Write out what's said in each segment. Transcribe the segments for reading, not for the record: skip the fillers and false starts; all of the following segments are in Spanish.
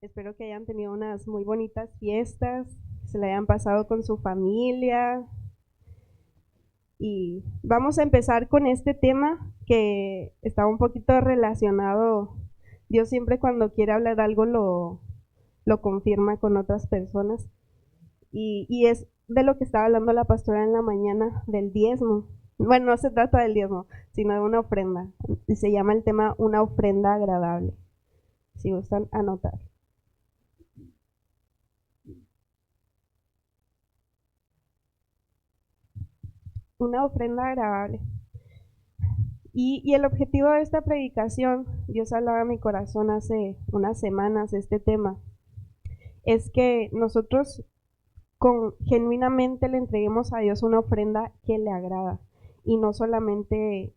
Espero que hayan tenido unas muy bonitas fiestas, que se la hayan pasado con su familia. Y vamos a empezar con este tema que está un poquito relacionado. Dios siempre cuando quiere hablar algo lo confirma con otras personas. Y es de lo que estaba hablando la pastora en la mañana, del diezmo. Bueno, no se trata del diezmo, sino de una ofrenda. Y se llama el tema una ofrenda agradable. Si gustan anotar. Una ofrenda agradable. Y el objetivo de esta predicación, Dios hablaba a mi corazón hace unas semanas de este tema, es que nosotros genuinamente le entreguemos a Dios una ofrenda que le agrada y no solamente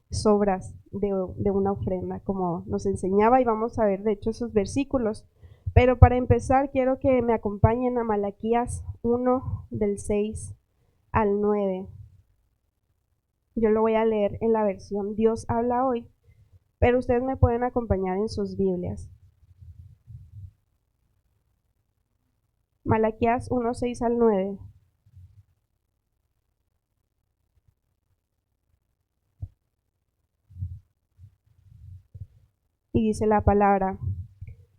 sobras de una ofrenda, como nos enseñaba, y vamos a ver de hecho esos versículos. Pero para empezar quiero que me acompañen a Malaquías 1 del 6 al 9. Yo lo voy a leer en la versión Dios habla hoy, pero ustedes me pueden acompañar en sus Biblias. Malaquías 1, 6 al 9. Y dice la palabra: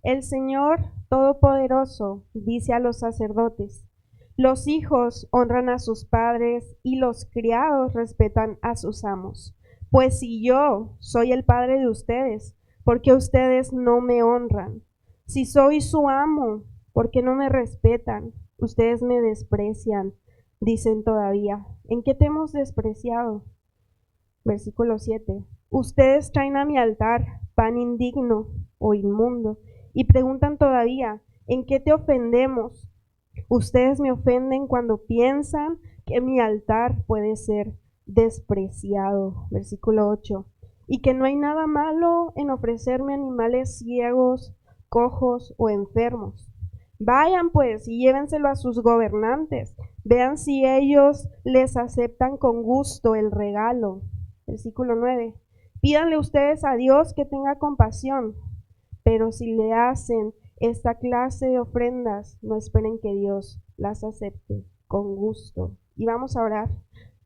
El Señor Todopoderoso dice a los sacerdotes: los hijos honran a sus padres y los criados respetan a sus amos. Pues si yo soy el padre de ustedes, ¿por qué ustedes no me honran? Si soy su amo, ¿por qué no me respetan? Ustedes me desprecian, dicen todavía. ¿En qué te hemos despreciado? Versículo 7. Ustedes traen a mi altar pan indigno o inmundo y preguntan todavía: ¿en qué te ofendemos? Ustedes me ofenden cuando piensan que mi altar puede ser despreciado. Versículo 8. Y que no hay nada malo en ofrecerme animales ciegos, cojos o enfermos. Vayan pues y llévenselo a sus gobernantes. Vean si ellos les aceptan con gusto el regalo. Versículo 9. Pídanle ustedes a Dios que tenga compasión, pero si le hacen esta clase de ofrendas, no esperen que Dios las acepte con gusto. Y vamos a orar.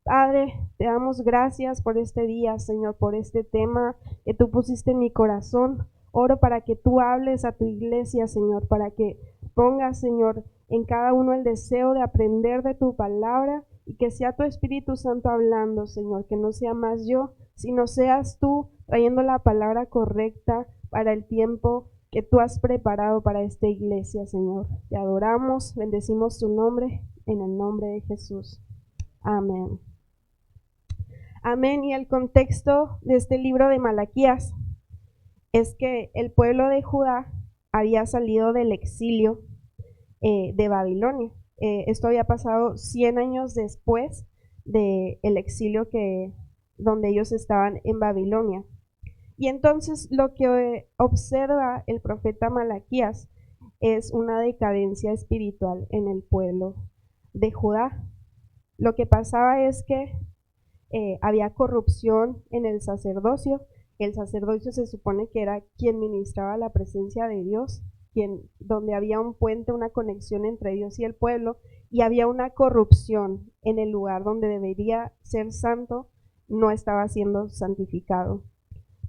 Padre, te damos gracias por este día, Señor, por este tema que tú pusiste en mi corazón. Oro para que tú hables a tu iglesia, Señor, para que pongas, Señor, en cada uno el deseo de aprender de tu palabra y que sea tu Espíritu Santo hablando, Señor, que no sea más yo, sino seas tú trayendo la palabra correcta para el tiempo que tú has preparado para esta iglesia, Señor. Te adoramos, bendecimos tu nombre, en el nombre de Jesús. Amén. Amén. Y el contexto de este libro de Malaquías es que el pueblo de Judá había salido del exilio de Babilonia. Esto había pasado 100 años después del exilio donde ellos estaban en Babilonia. Y entonces lo que observa el profeta Malaquías es una decadencia espiritual en el pueblo de Judá. Lo que pasaba es que había corrupción en el sacerdocio. El sacerdocio se supone que era quien ministraba la presencia de Dios, donde había un puente, una conexión entre Dios y el pueblo, y había una corrupción en el lugar donde debería ser santo, no estaba siendo santificado.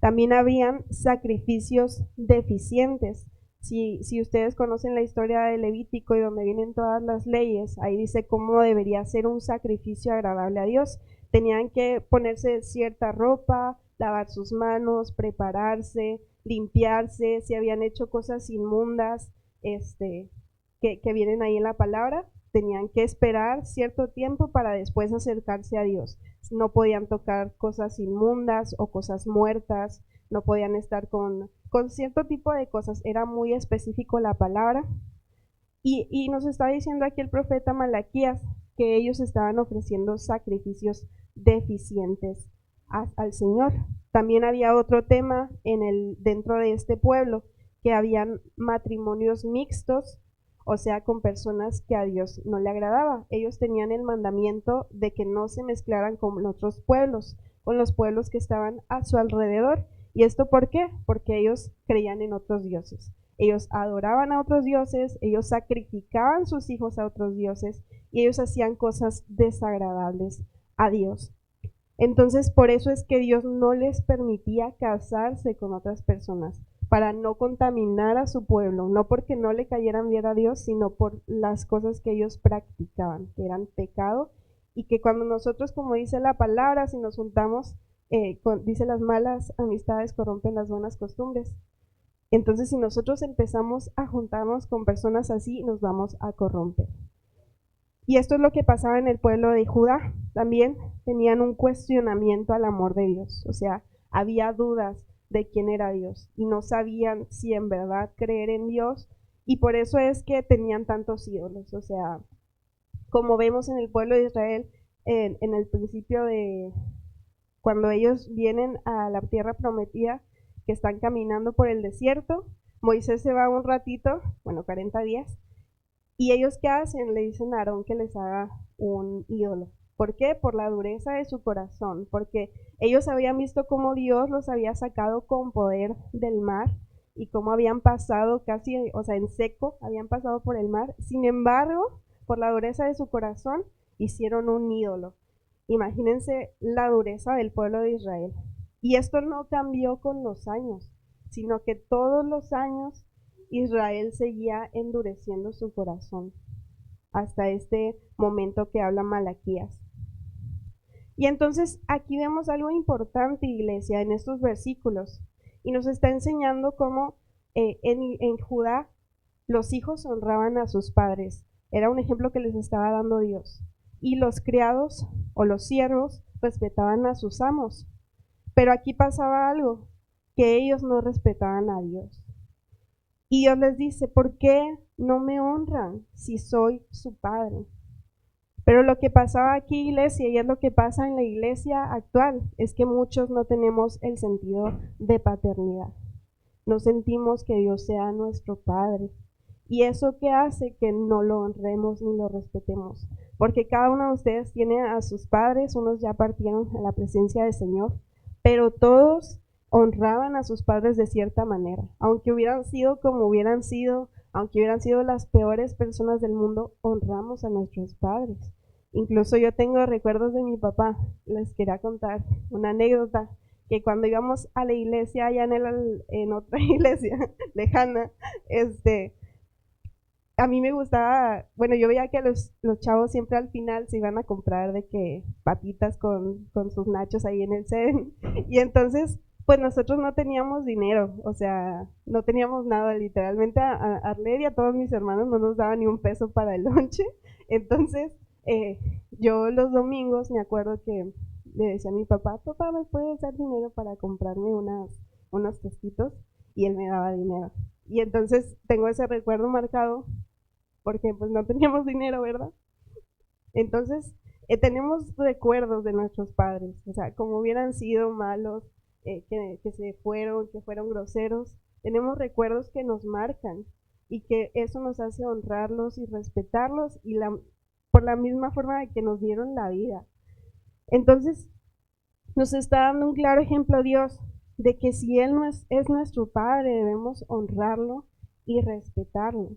También habían sacrificios deficientes. Si ustedes conocen la historia de Levítico y donde vienen todas las leyes, ahí dice cómo debería ser un sacrificio agradable a Dios. Tenían que ponerse cierta ropa, lavar sus manos, prepararse, limpiarse, si habían hecho cosas inmundas, que vienen ahí en la palabra, tenían que esperar cierto tiempo para después acercarse a Dios. No podían tocar cosas inmundas o cosas muertas, no podían estar con cierto tipo de cosas, era muy específico la palabra. Y nos está diciendo aquí el profeta Malaquías que ellos estaban ofreciendo sacrificios deficientes al Señor. También había otro tema dentro de este pueblo, que habían matrimonios mixtos, o sea, con personas que a Dios no le agradaba. Ellos tenían el mandamiento de que no se mezclaran con otros pueblos, con los pueblos que estaban a su alrededor. ¿Y esto por qué? Porque ellos creían en otros dioses. Ellos adoraban a otros dioses, ellos sacrificaban sus hijos a otros dioses y ellos hacían cosas desagradables a Dios. Entonces, por eso es que Dios no les permitía casarse con otras personas, para no contaminar a su pueblo, no porque no le cayeran bien a Dios, sino por las cosas que ellos practicaban, que eran pecado, y que cuando nosotros, como dice la palabra, si nos juntamos, dice las malas amistades corrompen las buenas costumbres. Entonces, si nosotros empezamos a juntarnos con personas así, nos vamos a corromper. Y esto es lo que pasaba en el pueblo de Judá. También tenían un cuestionamiento al amor de Dios. O sea, había dudas de quién era Dios y no sabían si en verdad creer en Dios. Y por eso es que tenían tantos ídolos. O sea, como vemos en el pueblo de Israel, en el principio de cuando ellos vienen a la tierra prometida, que están caminando por el desierto, Moisés se va un ratito, bueno, 40 días, y ellos, ¿qué hacen? Le dicen a Aarón que les haga un ídolo. ¿Por qué? Por la dureza de su corazón, porque ellos habían visto cómo Dios los había sacado con poder del mar y cómo habían pasado casi, o sea, en seco, habían pasado por el mar. Sin embargo, por la dureza de su corazón, hicieron un ídolo. Imagínense la dureza del pueblo de Israel. Y esto no cambió con los años, sino que todos los años Israel seguía endureciendo su corazón hasta este momento que habla Malaquías. Y entonces aquí vemos algo importante, iglesia, en estos versículos. Y nos está enseñando cómo en Judá los hijos honraban a sus padres. Era un ejemplo que les estaba dando Dios. Y los criados o los siervos respetaban a sus amos. Pero aquí pasaba algo, que ellos no respetaban a Dios. Y Dios les dice, ¿por qué no me honran si soy su padre? Pero lo que pasaba aquí, iglesia, y es lo que pasa en la iglesia actual, es que muchos no tenemos el sentido de paternidad. No sentimos que Dios sea nuestro Padre. ¿Y eso qué hace? Que no lo honremos ni lo respetemos. Porque cada uno de ustedes tiene a sus padres, unos ya partieron a la presencia del Señor, pero todos honraban a sus padres de cierta manera. Aunque hubieran sido como hubieran sido, aunque hubieran sido las peores personas del mundo, honramos a nuestros padres. Incluso yo tengo recuerdos de mi papá. Les quería contar una anécdota, que cuando íbamos a la iglesia allá en otra iglesia lejana, a mí me gustaba, bueno, yo veía que los chavos siempre al final se iban a comprar de que papitas con sus nachos ahí en el Seven, y entonces pues nosotros no teníamos dinero, o sea, no teníamos nada, literalmente a Arlet y a todos mis hermanos no nos daban ni un peso para el lonche. Entonces yo los domingos me acuerdo que le decía a mi papá, papá, ¿me puedes dar dinero para comprarme unos tostitos? Y él me daba dinero. Y entonces tengo ese recuerdo marcado porque pues no teníamos dinero, ¿verdad? Entonces tenemos recuerdos de nuestros padres, o sea, como hubieran sido malos, que fueron groseros, tenemos recuerdos que nos marcan y que eso nos hace honrarlos y respetarlos y por la misma forma de que nos dieron la vida. Entonces, nos está dando un claro ejemplo Dios de que si Él no es nuestro Padre, debemos honrarlo y respetarlo.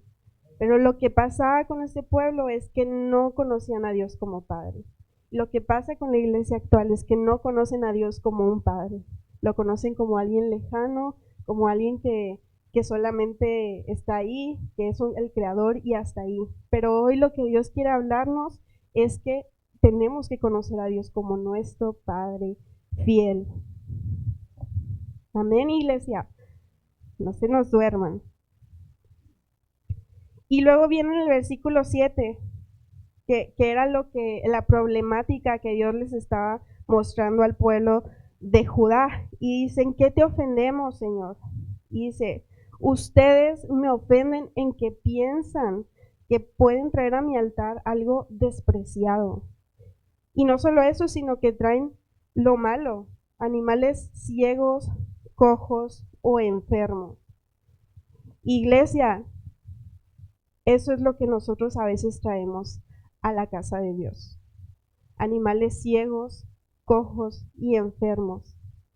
Pero lo que pasaba con este pueblo es que no conocían a Dios como Padre. Lo que pasa con la iglesia actual es que no conocen a Dios como un Padre. Lo conocen como alguien lejano, como alguien que solamente está ahí, que es el creador y hasta ahí. Pero hoy lo que Dios quiere hablarnos es que tenemos que conocer a Dios como nuestro Padre fiel. Amén, iglesia. No se nos duerman. Y luego viene en el versículo 7, que era la problemática que Dios les estaba mostrando al pueblo de Judá. Y dicen, ¿qué te ofendemos, Señor? Y dice, ustedes me ofenden en que piensan que pueden traer a mi altar algo despreciado. Y no solo eso, sino que traen lo malo, animales ciegos, cojos o enfermos. Iglesia, eso es lo que nosotros a veces traemos a la casa de Dios. Animales ciegos, cojos y enfermos.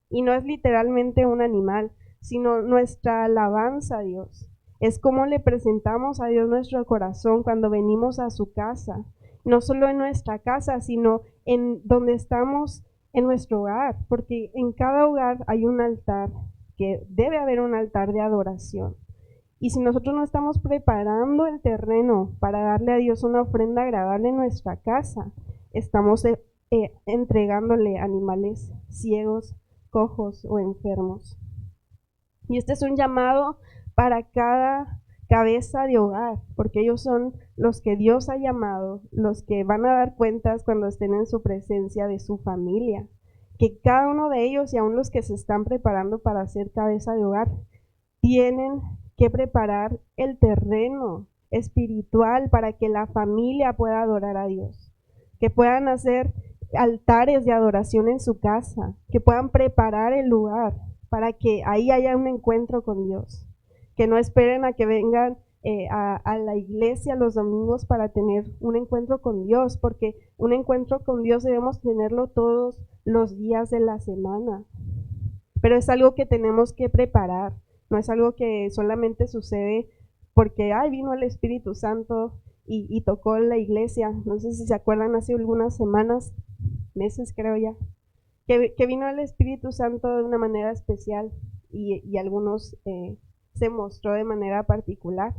Y no es literalmente un animal, sino nuestra alabanza a Dios. Es como le presentamos a Dios nuestro corazón cuando venimos a su casa. No solo en nuestra casa, sino en donde estamos en nuestro hogar, porque en cada hogar hay un altar, que debe haber un altar de adoración. Y si nosotros no estamos preparando el terreno para darle a Dios una ofrenda agradable en nuestra casa, estamos entregándole animales ciegos, cojos o enfermos. Y este es un llamado para cada cabeza de hogar, porque ellos son los que Dios ha llamado, los que van a dar cuentas cuando estén en su presencia de su familia. Que cada uno de ellos, y aún los que se están preparando para ser cabeza de hogar, tienen que preparar el terreno espiritual para que la familia pueda adorar a Dios, que puedan hacer altares de adoración en su casa, que puedan preparar el lugar para que ahí haya un encuentro con Dios, que no esperen a que vengan a la iglesia los domingos para tener un encuentro con Dios, porque un encuentro con Dios debemos tenerlo todos los días de la semana, pero es algo que tenemos que preparar, no es algo que solamente sucede porque vino el Espíritu Santo y tocó en la iglesia. No sé si se acuerdan, hace algunas semanas, meses creo ya, que vino el Espíritu Santo de una manera especial y algunos se mostró de manera particular.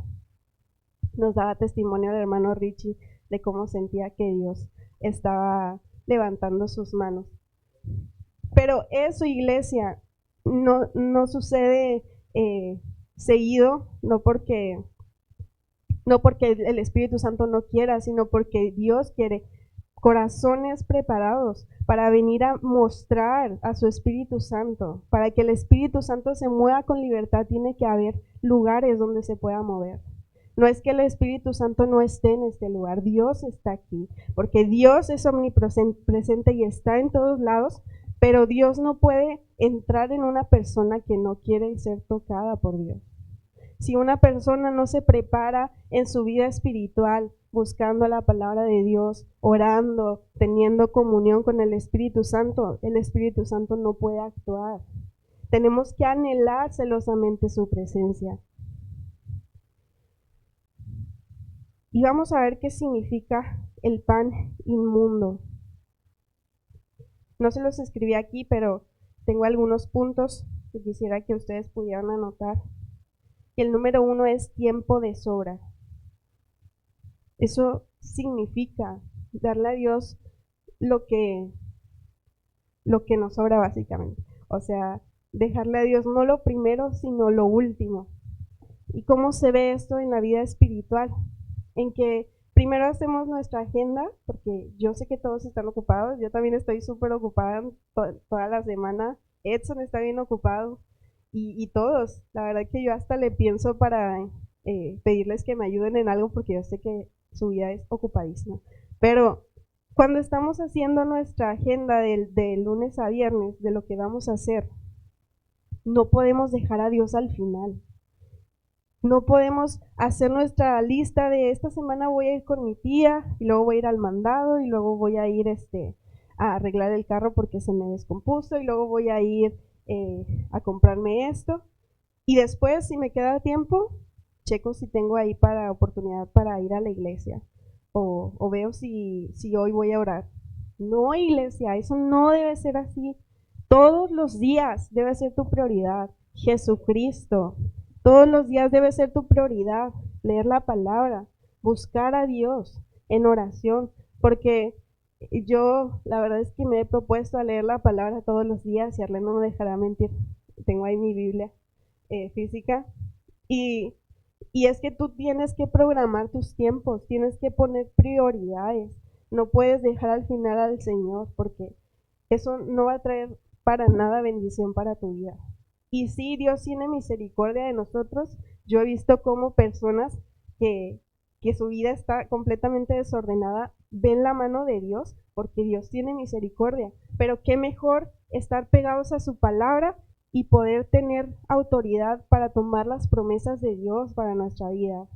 Nos daba testimonio el hermano Richie de cómo sentía que Dios estaba levantando sus manos. Pero eso, iglesia, no sucede seguido, no porque el Espíritu Santo no quiera, sino porque Dios quiere corazones preparados para venir a mostrar a su Espíritu Santo. Para que el Espíritu Santo se mueva con libertad, tiene que haber lugares donde se pueda mover. No es que el Espíritu Santo no esté en este lugar, Dios está aquí, porque Dios es omnipresente y está en todos lados, pero Dios no puede entrar en una persona que no quiere ser tocada por Dios. Si una persona no se prepara en su vida espiritual, buscando la palabra de Dios, orando, teniendo comunión con el Espíritu Santo no puede actuar. Tenemos que anhelar celosamente su presencia. Y vamos a ver qué significa el pan inmundo. No se los escribí aquí, pero tengo algunos puntos que quisiera que ustedes pudieran anotar. El número 1 es tiempo de sobra. Eso significa darle a Dios lo que nos sobra básicamente. O sea, dejarle a Dios no lo primero, sino lo último. ¿Y cómo se ve esto en la vida espiritual? En que primero hacemos nuestra agenda, porque yo sé que todos están ocupados, yo también estoy súper ocupada toda la semana, Edson está bien ocupado, y todos, la verdad que yo hasta le pienso para pedirles que me ayuden en algo, porque yo sé que su vida es ocupadísima. Pero cuando estamos haciendo nuestra agenda de lunes a viernes, de lo que vamos a hacer, no podemos dejar a Dios al final. No podemos hacer nuestra lista de esta semana voy a ir con mi tía y luego voy a ir al mandado y luego voy a ir a arreglar el carro porque se me descompuso y luego voy a ir a comprarme esto y después si me queda tiempo checo si tengo ahí para oportunidad para ir a la iglesia o veo si hoy voy a orar. No, iglesia, eso no debe ser así. Todos los días debe ser tu prioridad Jesucristo. Todos los días debe ser tu prioridad leer la palabra, buscar a Dios en oración, porque yo la verdad es que me he propuesto a leer la palabra todos los días y Arlene no me dejará mentir. Tengo ahí mi Biblia física y es que tú tienes que programar tus tiempos, tienes que poner prioridades, no puedes dejar al final al Señor porque eso no va a traer para nada bendición para tu vida. Y sí, Dios tiene misericordia de nosotros. Yo he visto cómo personas que su vida está completamente desordenada ven la mano de Dios porque Dios tiene misericordia. Pero qué mejor estar pegados a su palabra y poder tener autoridad para tomar las promesas de Dios para nuestra vida.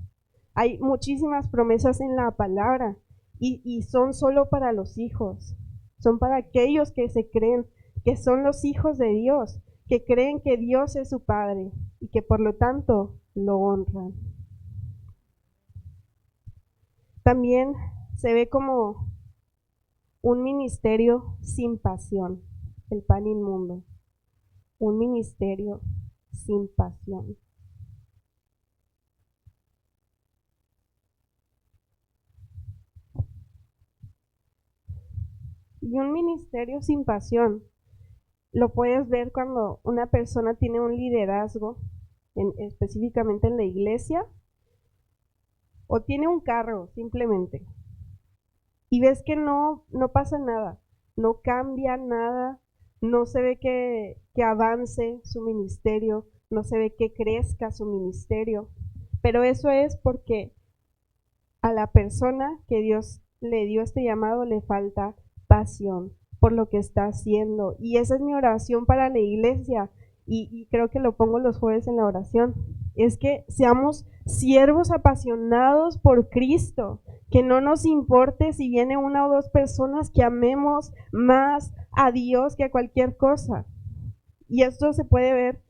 Hay muchísimas promesas en la palabra y son solo para los hijos. Son para aquellos que se creen que son los hijos de Dios, que creen que Dios es su Padre y que por lo tanto lo honran. También se ve como un ministerio sin pasión, el pan inmundo, un ministerio sin pasión. Y un ministerio sin pasión lo puedes ver cuando una persona tiene un liderazgo, específicamente en la iglesia, o tiene un cargo simplemente, y ves que no pasa nada, no cambia nada, no se ve que avance su ministerio, no se ve que crezca su ministerio, pero eso es porque a la persona que Dios le dio este llamado le falta pasión por lo que está haciendo. Y esa es mi oración para la iglesia, y creo que lo pongo los jueves en la oración, es que seamos siervos apasionados por Cristo, que no nos importe si viene una o dos personas, que amemos más a Dios que a cualquier cosa. Y esto se puede ver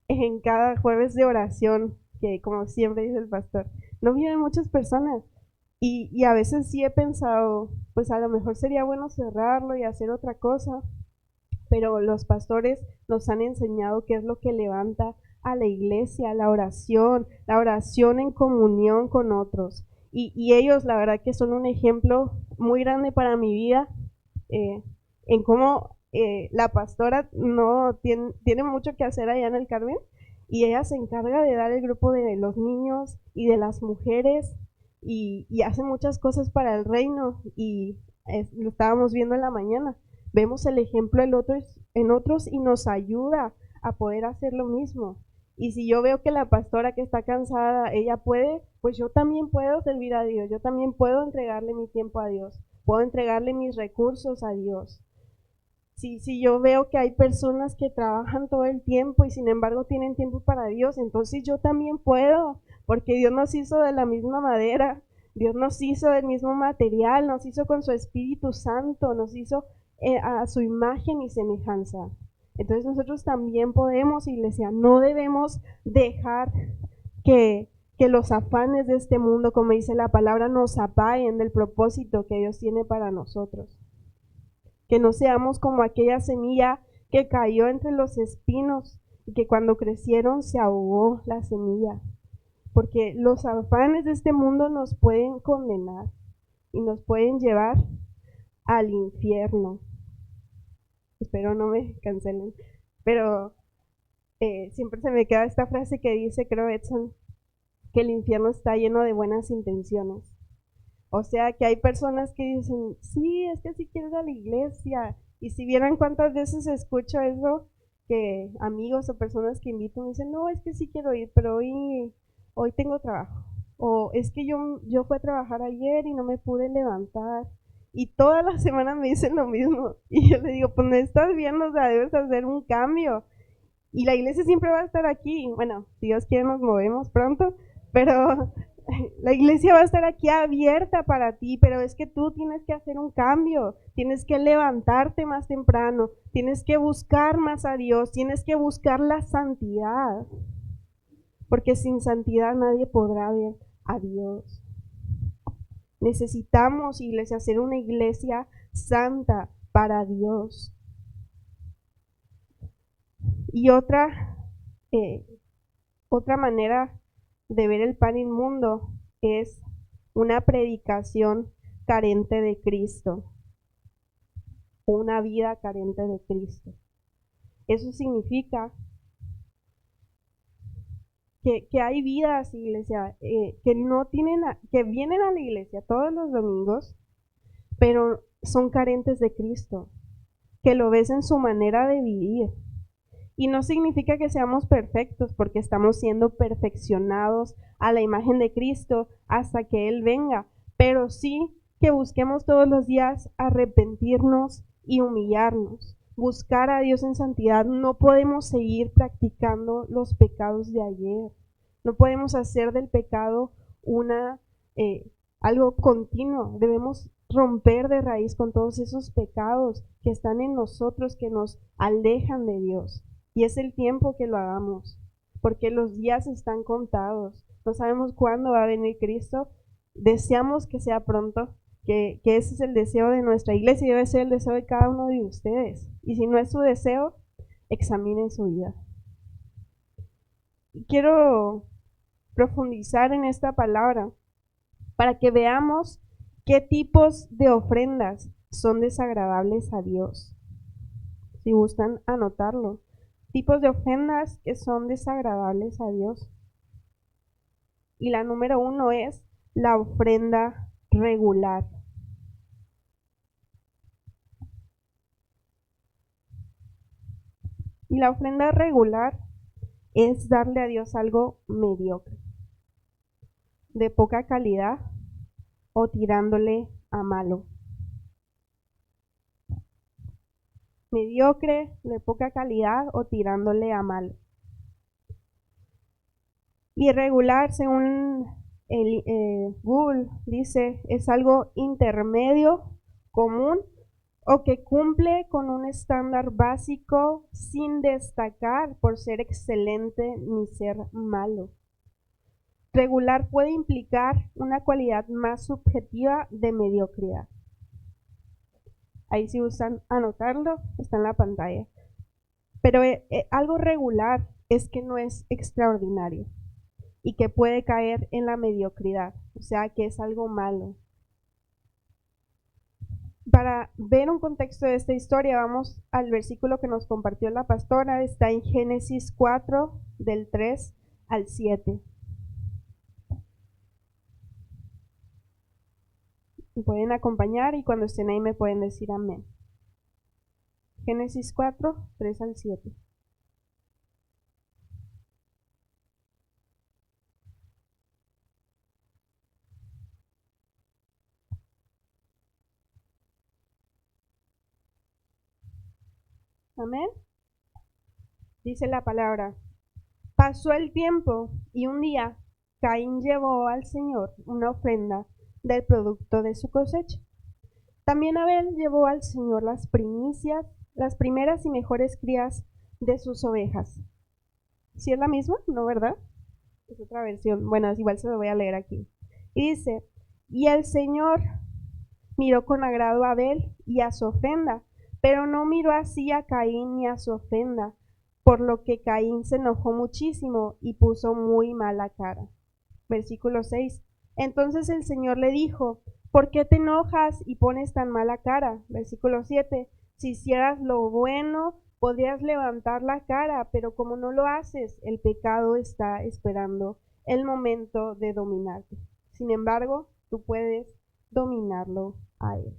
en cada jueves de oración, que como siempre dice el pastor, no vienen muchas personas. Y a veces sí he pensado, pues a lo mejor sería bueno cerrarlo y hacer otra cosa, pero los pastores nos han enseñado qué es lo que levanta a la iglesia, la oración en comunión con otros. Y ellos, la verdad que son un ejemplo muy grande para mi vida, en cómo la pastora no tiene mucho que hacer allá en el Carmen, y ella se encarga de dar el grupo de los niños y de las mujeres, y hace muchas cosas para el reino, y lo estábamos viendo en la mañana. Vemos el ejemplo en otros y nos ayuda a poder hacer lo mismo. Y si yo veo que la pastora que está cansada, ella puede, pues yo también puedo servir a Dios, yo también puedo entregarle mi tiempo a Dios, puedo entregarle mis recursos a Dios. Si yo veo que hay personas que trabajan todo el tiempo y sin embargo tienen tiempo para Dios, entonces yo también puedo, porque Dios nos hizo de la misma madera, Dios nos hizo del mismo material, nos hizo con su Espíritu Santo, nos hizo a su imagen y semejanza. Entonces nosotros también podemos, iglesia, no debemos dejar que los afanes de este mundo, como dice la palabra, nos apaguen del propósito que Dios tiene para nosotros. Que no seamos como aquella semilla que cayó entre los espinos y que cuando crecieron se ahogó la semilla. Porque los afanes de este mundo nos pueden condenar y nos pueden llevar al infierno. Espero no me cancelen, pero siempre se me queda esta frase que dice, creo Edson, que el infierno está lleno de buenas intenciones. O sea, que hay personas que dicen, sí, es que sí quiero ir a la iglesia. Y si vieran cuántas veces escucho eso, que amigos o personas que invito me dicen, no, es que sí quiero ir, pero hoy tengo trabajo. O es que yo fui a trabajar ayer y no me pude levantar. Y todas las semanas me dicen lo mismo. Y yo le digo, pues no estás bien, o sea, debes hacer un cambio. Y la iglesia siempre va a estar aquí. Bueno, si Dios quiere nos movemos pronto, pero la iglesia va a estar aquí abierta para ti, pero es que tú tienes que hacer un cambio, tienes que levantarte más temprano, tienes que buscar más a Dios, tienes que buscar la santidad, porque sin santidad nadie podrá ver a Dios. Necesitamos, iglesia, hacer una iglesia santa para Dios. Y otra manera de ver el pan inmundo es una predicación carente de Cristo, una vida carente de Cristo. Eso significa que hay vidas, iglesia, que no tienen, que vienen a la iglesia todos los domingos, pero son carentes de Cristo, que lo ves en su manera de vivir. Y no significa que seamos perfectos, porque estamos siendo perfeccionados a la imagen de Cristo hasta que Él venga, pero sí que busquemos todos los días arrepentirnos y humillarnos, buscar a Dios en santidad. No podemos seguir practicando los pecados de ayer, no podemos hacer del pecado algo continuo. Debemos romper de raíz con todos esos pecados que están en nosotros, que nos alejan de Dios. Y es el tiempo que lo hagamos, porque los días están contados. No sabemos cuándo va a venir Cristo. Deseamos que sea pronto, que ese es el deseo de nuestra iglesia y debe ser el deseo de cada uno de ustedes. Y si no es su deseo, examinen su vida. Y quiero profundizar en esta palabra para que veamos qué tipos de ofrendas son desagradables a Dios. Si gustan anotarlo, tipos de ofrendas que son desagradables a Dios. Y la número 1 es la ofrenda regular. Y la ofrenda regular es darle a Dios algo mediocre, de poca calidad o tirándole a malo. Mediocre, de poca calidad o tirándole a malo. Irregular, según Google, dice, es algo intermedio, común, o que cumple con un estándar básico sin destacar por ser excelente ni ser malo. Regular puede implicar una cualidad más subjetiva de mediocridad. Ahí si gustan anotarlo, está en la pantalla. Pero algo regular es que no es extraordinario y que puede caer en la mediocridad, o sea que es algo malo. Para ver un contexto de esta historia, vamos al versículo que nos compartió la pastora, está en Génesis 4, del 3 al 7. Me pueden acompañar y cuando estén ahí me pueden decir amén. Génesis 4, 3 al 7. Amén. Dice la palabra: pasó el tiempo y un día Caín llevó al Señor una ofrenda del producto de su cosecha. También Abel llevó al Señor las primicias, las primeras y mejores crías de sus ovejas. ¿Sí es la misma? ¿No, verdad? Es otra versión. Bueno, igual se lo voy a leer aquí. Y dice: y el Señor miró con agrado a Abel y a su ofrenda, pero no miró así a Caín ni a su ofrenda, por lo que Caín se enojó muchísimo y puso muy mala cara. Versículo 6. Entonces el Señor le dijo: ¿por qué te enojas y pones tan mala cara? Versículo 7. Si hicieras lo bueno, podrías levantar la cara, pero como no lo haces, el pecado está esperando el momento de dominarte. Sin embargo, tú puedes dominarlo a él.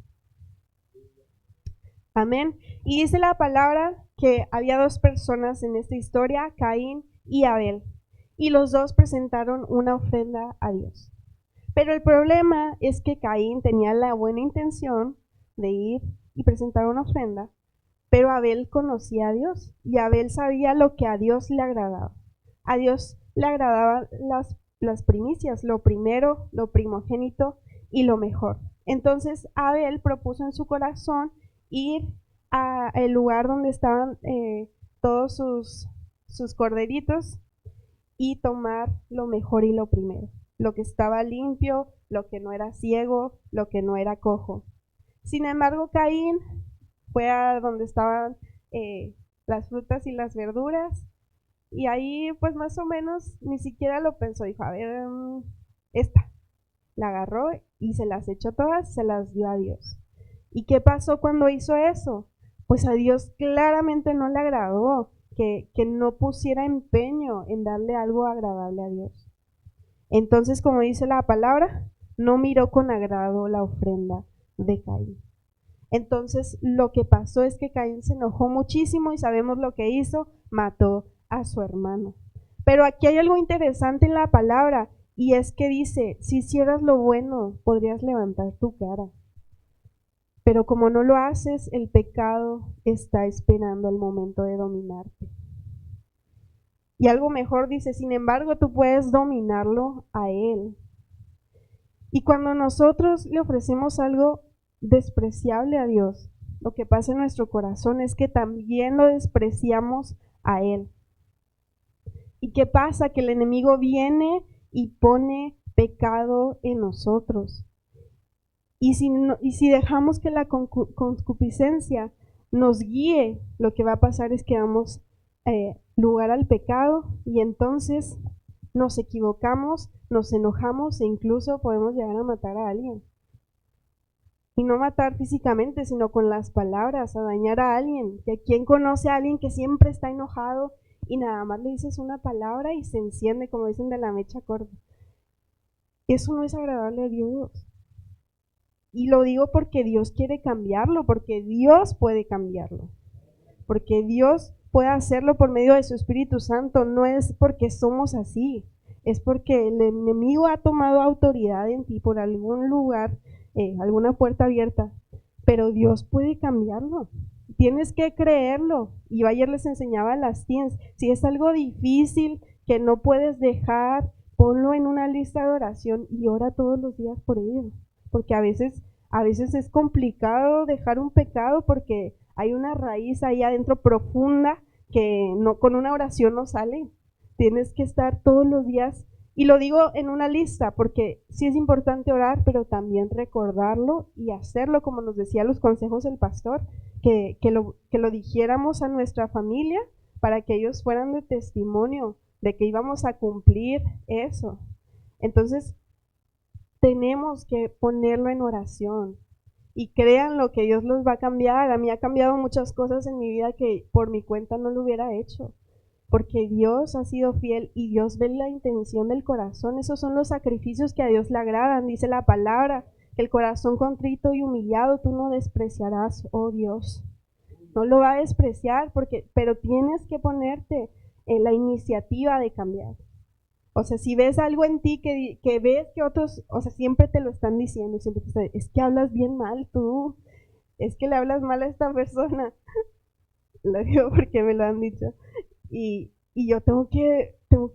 Amén. Y dice la palabra que había dos personas en esta historia, Caín y Abel, y los dos presentaron una ofrenda a Dios. Pero el problema es que Caín tenía la buena intención de ir y presentar una ofrenda, pero Abel conocía a Dios y Abel sabía lo que a Dios le agradaba. A Dios le agradaban las primicias, lo primero, lo primogénito y lo mejor. Entonces Abel propuso en su corazón ir al lugar donde estaban todos sus corderitos y tomar lo mejor y lo primero, lo que estaba limpio, lo que no era ciego, lo que no era cojo. Sin embargo, Caín fue a donde estaban las frutas y las verduras y ahí pues más o menos ni siquiera lo pensó, dijo, a ver, esta, la agarró y se las echó todas, se las dio a Dios. ¿Y qué pasó cuando hizo eso? Pues a Dios claramente no le agradó que no pusiera empeño en darle algo agradable a Dios. Entonces, como dice la palabra, no miró con agrado la ofrenda de Caín. Entonces, lo que pasó es que Caín se enojó muchísimo y sabemos lo que hizo, mató a su hermano. Pero aquí hay algo interesante en la palabra y es que dice, si hicieras lo bueno, podrías levantar tu cara. Pero como no lo haces, el pecado está esperando el momento de dominarte. Y algo mejor dice, sin embargo, tú puedes dominarlo a él. Y cuando nosotros le ofrecemos algo despreciable a Dios, lo que pasa en nuestro corazón es que también lo despreciamos a él. ¿Y qué pasa? Que el enemigo viene y pone pecado en nosotros. Y si dejamos que la concupiscencia nos guíe, lo que va a pasar es que damos lugar al pecado y entonces nos equivocamos, nos enojamos e incluso podemos llegar a matar a alguien. Y no matar físicamente, sino con las palabras, a dañar a alguien. ¿Quién conoce a alguien que siempre está enojado y nada más le dices una palabra y se enciende, como dicen, de la mecha corta? Eso no es agradable a Dios. Y lo digo porque Dios quiere cambiarlo, porque Dios puede cambiarlo. Porque Dios puede hacerlo por medio de su Espíritu Santo. No es porque somos así, es porque el enemigo ha tomado autoridad en ti por algún lugar, alguna puerta abierta, pero Dios puede cambiarlo. Tienes que creerlo. Y yo ayer les enseñaba a las teens, si es algo difícil que no puedes dejar, ponlo en una lista de oración y ora todos los días por ello. Porque a veces es complicado dejar un pecado porque hay una raíz ahí adentro profunda que no, con una oración no sale. Tienes que estar todos los días. Y lo digo en una lista porque sí es importante orar, pero también recordarlo y hacerlo, como nos decía los consejos del pastor, que lo dijéramos a nuestra familia para que ellos fueran de testimonio de que íbamos a cumplir eso. Entonces, tenemos que ponerlo en oración. Y créanlo que Dios los va a cambiar. A mí ha cambiado muchas cosas en mi vida que por mi cuenta no lo hubiera hecho. Porque Dios ha sido fiel y Dios ve la intención del corazón. Esos son los sacrificios que a Dios le agradan. Dice la palabra, el corazón contrito y humillado tú no despreciarás, oh Dios. No lo va a despreciar, pero tienes que ponerte en la iniciativa de cambiar. O sea, si ves algo en ti que ves que otros, o sea, siempre te lo están diciendo, siempre te están, es que hablas bien mal tú, es que le hablas mal a esta persona. Lo digo porque me lo han dicho. Y yo tengo que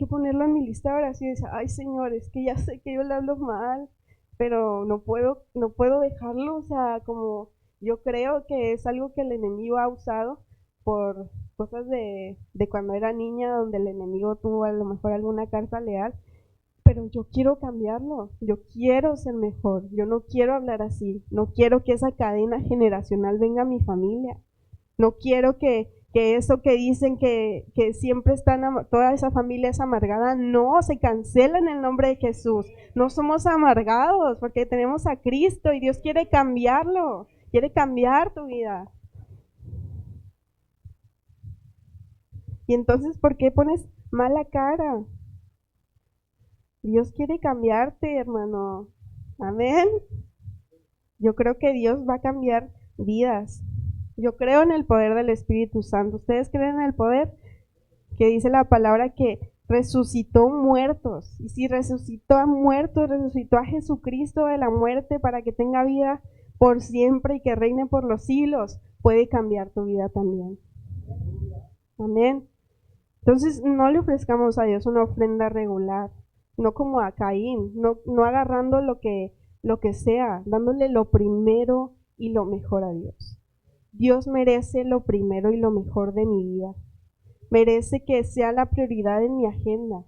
ponerlo en mi lista de oraciones. Ay, Señor, es que ya sé que yo le hablo mal, pero no puedo dejarlo. O sea, como yo creo que es algo que el enemigo ha usado por cosas de cuando era niña, donde el enemigo tuvo a lo mejor alguna carta leal, pero yo quiero cambiarlo, yo quiero ser mejor, yo no quiero hablar así, no quiero que esa cadena generacional venga a mi familia, no quiero que eso que dicen que siempre están, toda esa familia es amargada, no, se cancela en el nombre de Jesús. No somos amargados porque tenemos a Cristo y Dios quiere cambiarlo, quiere cambiar tu vida. Y entonces, ¿por qué pones mala cara? Dios quiere cambiarte, hermano. Amén. Yo creo que Dios va a cambiar vidas. Yo creo en el poder del Espíritu Santo. ¿Ustedes creen en el poder? Que dice la palabra que resucitó muertos. Y si resucitó a muertos, resucitó a Jesucristo de la muerte para que tenga vida por siempre y que reine por los siglos, puede cambiar tu vida también. Amén. Entonces no le ofrezcamos a Dios una ofrenda regular, no como a Caín, no agarrando lo que sea, dándole lo primero y lo mejor a Dios. Dios merece lo primero y lo mejor de mi vida. Merece que sea la prioridad en mi agenda.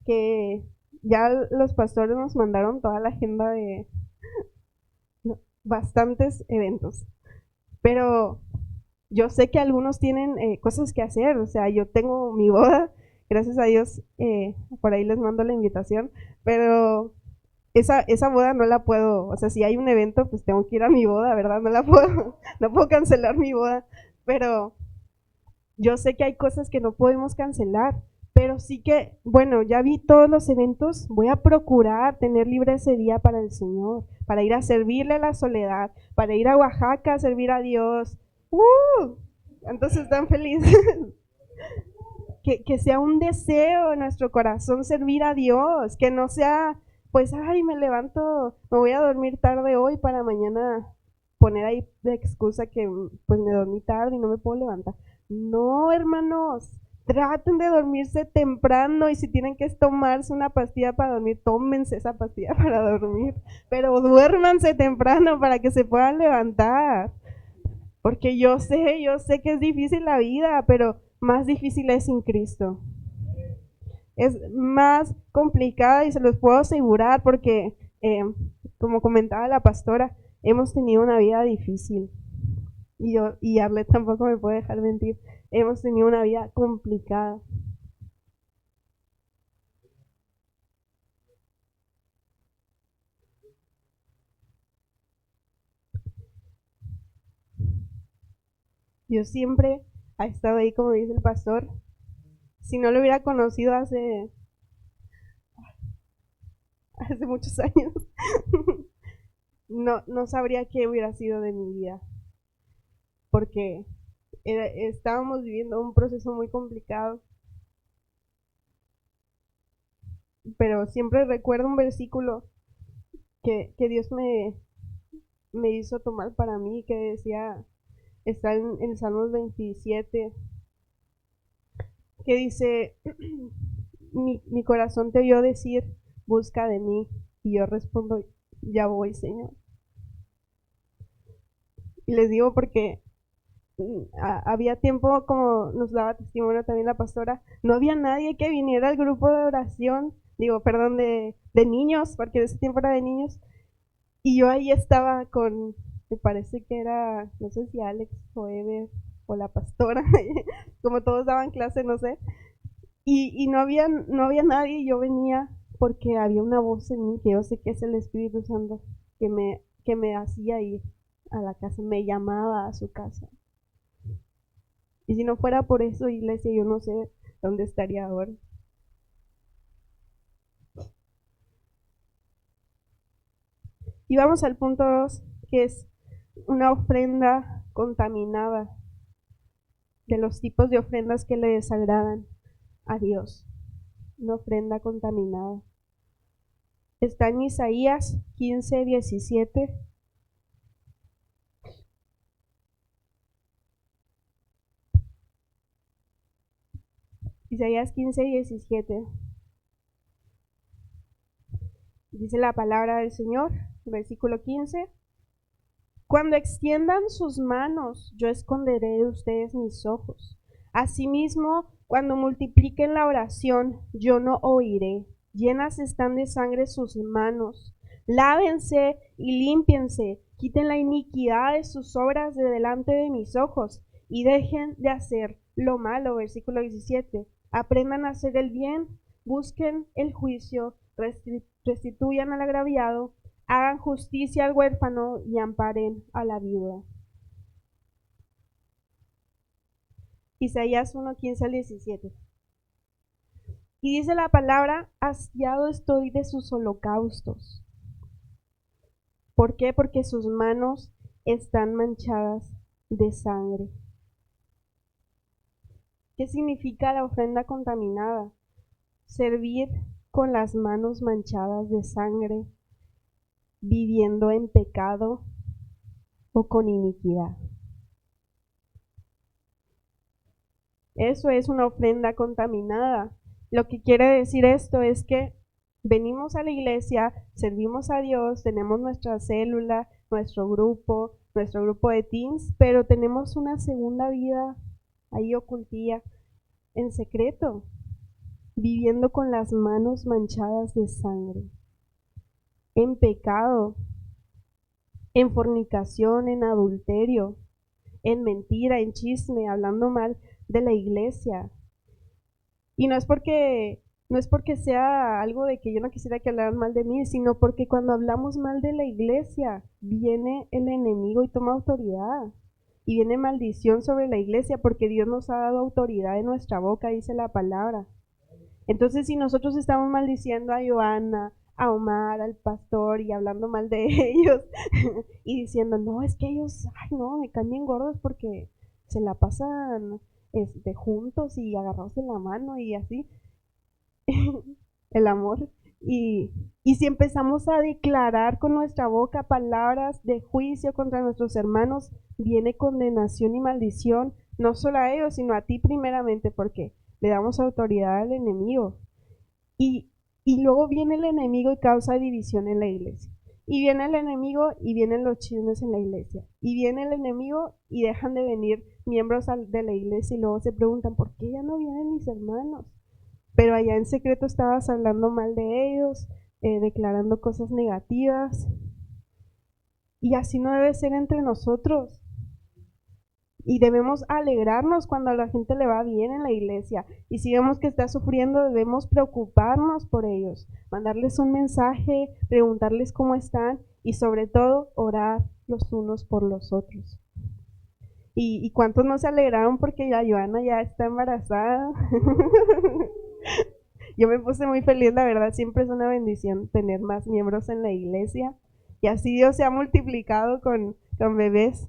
Que ya los pastores nos mandaron toda la agenda de bastantes eventos. Pero yo sé que algunos tienen cosas que hacer. O sea, yo tengo mi boda, gracias a Dios, por ahí les mando la invitación. Pero esa boda no la puedo, o sea, si hay un evento, pues tengo que ir a mi boda, ¿verdad? No puedo cancelar mi boda, pero yo sé que hay cosas que no podemos cancelar, pero sí que, bueno, ya vi todos los eventos, voy a procurar tener libre ese día para el Señor, para ir a servirle a la soledad, para ir a Oaxaca a servir a Dios. Entonces están felices. Que sea un deseo en nuestro corazón servir a Dios, que no sea pues, ay, me levanto, me voy a dormir tarde hoy para mañana poner ahí de excusa que pues me dormí tarde y no me puedo levantar. No, hermanos, traten de dormirse temprano y si tienen que tomarse una pastilla para dormir, tómense esa pastilla para dormir, pero duérmanse temprano para que se puedan levantar. Porque yo sé que es difícil la vida, pero más difícil es sin Cristo. es más complicada y se los puedo asegurar porque, como comentaba la pastora, hemos tenido una vida difícil. Y Arlet tampoco me puede dejar mentir. Hemos tenido una vida complicada. Dios siempre ha estado ahí, como dice el pastor. Si no lo hubiera conocido hace muchos años, no sabría qué hubiera sido de mi vida. Porque estábamos viviendo un proceso muy complicado. Pero siempre recuerdo un versículo que Dios me hizo tomar para mí, que decía, está en Salmos 27, que dice, mi corazón te oyó decir, busca de mí, y yo respondo, ya voy, Señor. Y les digo porque había tiempo, como nos daba testimonio también la pastora, no había nadie que viniera al grupo de oración, de niños, porque en ese tiempo era de niños, y yo ahí estaba con, me parece que era, no sé si Alex o Ever o la pastora, como todos daban clase, no sé, y no había nadie, y yo venía porque había una voz en mí que yo sé que es el Espíritu Santo que me hacía ir a la casa, me llamaba a su casa. Y si no fuera por eso, iglesia, yo no sé dónde estaría ahora. Y vamos al punto 2, que es una ofrenda contaminada, de los tipos de ofrendas que le desagradan a Dios. Una ofrenda contaminada. Está en Isaías 15:17. Isaías 15:17. Dice la palabra del Señor, versículo 15. Cuando extiendan sus manos, yo esconderé de ustedes mis ojos. Asimismo, cuando multipliquen la oración, yo no oiré. Llenas están de sangre sus manos. Lávense y límpiense. Quiten la iniquidad de sus obras de delante de mis ojos y dejen de hacer lo malo. Versículo 17. Aprendan a hacer el bien, busquen el juicio, restituyan al agraviado, hagan justicia al huérfano y amparen a la viuda. Isaías 1:15-17. Y dice la palabra, hastiado estoy de sus holocaustos. ¿Por qué? Porque sus manos están manchadas de sangre. ¿Qué significa la ofrenda contaminada? Servir con las manos manchadas de sangre, viviendo en pecado o con iniquidad. Eso es una ofrenda contaminada. Lo que quiere decir esto es que venimos a la iglesia, servimos a Dios, tenemos nuestra célula, nuestro grupo de teens, pero tenemos una segunda vida ahí ocultilla, en secreto, viviendo con las manos manchadas de sangre, en pecado, en fornicación, en adulterio, en mentira, en chisme, hablando mal de la iglesia. Y no es porque sea algo de que yo no quisiera que hablaran mal de mí, sino porque cuando hablamos mal de la iglesia, viene el enemigo y toma autoridad. Y viene maldición sobre la iglesia porque Dios nos ha dado autoridad en nuestra boca, dice la palabra. Entonces, si nosotros estamos maldiciendo a Joana, a Omar, al pastor y hablando mal de ellos y diciendo, no, es que ellos, ay, no, me caen bien gordos porque se la pasan juntos y agarrados de la mano y así, el amor. Y si empezamos a declarar con nuestra boca palabras de juicio contra nuestros hermanos, viene condenación y maldición, no solo a ellos, sino a ti primeramente, porque le damos autoridad al enemigo. Y luego viene el enemigo y causa división en la iglesia. Y viene el enemigo y vienen los chismes en la iglesia. Y viene el enemigo y dejan de venir miembros de la iglesia y luego se preguntan, ¿por qué ya no vienen mis hermanos? pero allá en secreto estabas hablando mal de ellos, declarando cosas negativas. Y así no debe ser entre nosotros. Y debemos alegrarnos cuando a la gente le va bien en la iglesia. Y si vemos que está sufriendo, debemos preocuparnos por ellos, mandarles un mensaje, preguntarles cómo están y sobre todo orar los unos por los otros. ¿Y cuántos no se alegraron porque ya Joana ya está embarazada? Yo me puse muy feliz, la verdad, siempre es una bendición tener más miembros en la iglesia. Y así Dios se ha multiplicado con bebés.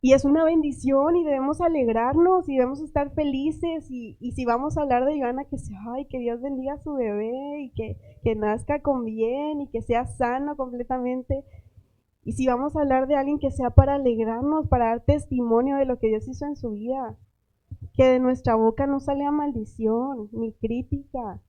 Y es una bendición y debemos alegrarnos y debemos estar felices. Y si vamos a hablar de Joana, que Dios bendiga a su bebé y que nazca con bien y que sea sano completamente. Y si vamos a hablar de alguien, que sea para alegrarnos, para dar testimonio de lo que Dios hizo en su vida. Que de nuestra boca no salga maldición ni crítica.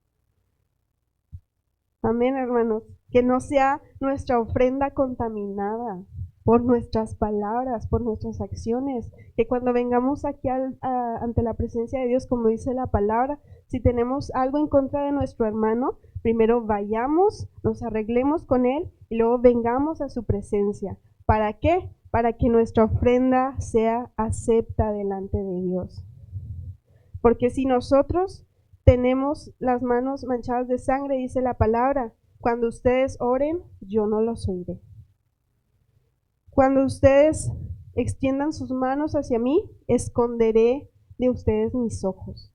Amén, hermanos. Que no sea nuestra ofrenda contaminada por nuestras palabras, por nuestras acciones. Que cuando vengamos aquí ante la presencia de Dios, como dice la palabra, si tenemos algo en contra de nuestro hermano, primero vayamos, nos arreglemos con él y luego vengamos a su presencia. ¿Para qué? Para que nuestra ofrenda sea acepta delante de Dios. Porque si nosotros tenemos las manos manchadas de sangre, dice la palabra, cuando ustedes oren, yo no los oiré. Cuando ustedes extiendan sus manos hacia mí, esconderé de ustedes mis ojos.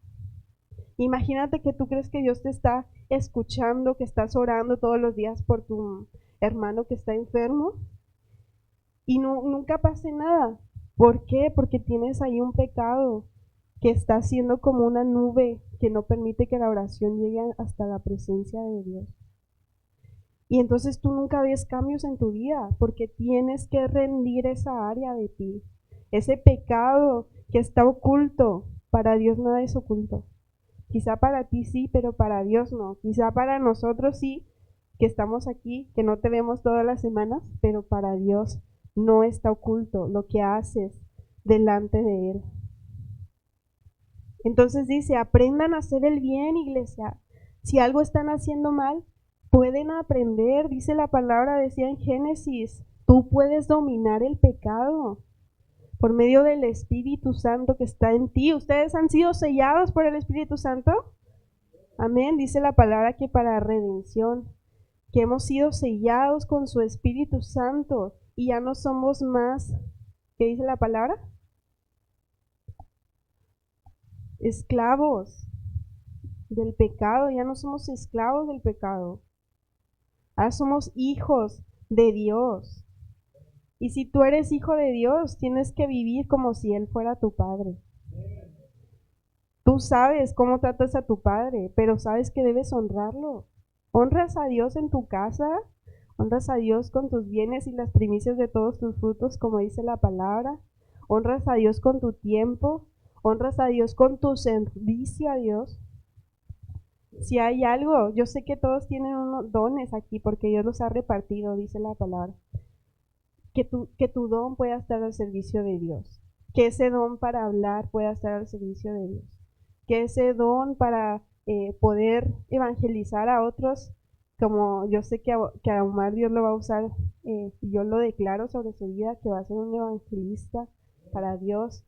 Imagínate que tú crees que Dios te está escuchando, que estás orando todos los días por tu hermano que está enfermo y nunca pase nada. ¿Por qué? Porque tienes ahí un pecado que está haciendo como una nube que no permite que la oración llegue hasta la presencia de Dios. Y entonces tú nunca ves cambios en tu vida porque tienes que rendir esa área de ti. Ese pecado que está oculto, para Dios nada es oculto. Quizá para ti sí, pero para Dios no. Quizá para nosotros sí, que estamos aquí, que no te vemos todas las semanas, pero para Dios no está oculto lo que haces delante de Él. Entonces dice, aprendan a hacer el bien, iglesia. Si algo están haciendo mal, pueden aprender, dice la palabra, decía en Génesis, tú puedes dominar el pecado por medio del Espíritu Santo que está en ti. ¿Ustedes han sido sellados por el Espíritu Santo? Amén, dice la palabra que para redención, que hemos sido sellados con su Espíritu Santo y ya no somos más, ¿qué dice la palabra? Esclavos del pecado, ya no somos esclavos del pecado. Ahora somos hijos de Dios. Y si tú eres hijo de Dios, tienes que vivir como si Él fuera tu padre. Tú sabes cómo tratas a tu padre, pero sabes que debes honrarlo. Honras a Dios en tu casa, honras a Dios con tus bienes y las primicias de todos tus frutos, como dice la palabra. Honras a Dios con tu tiempo, honras a Dios con tu servicio a Dios. Si hay algo, yo sé que todos tienen unos dones aquí porque Dios los ha repartido, dice la palabra. Que tu don pueda estar al servicio de Dios. Que ese don para hablar pueda estar al servicio de Dios. Que ese don para poder evangelizar a otros, como yo sé que a Omar Dios lo va a usar, yo lo declaro sobre su vida, que va a ser un evangelista para Dios.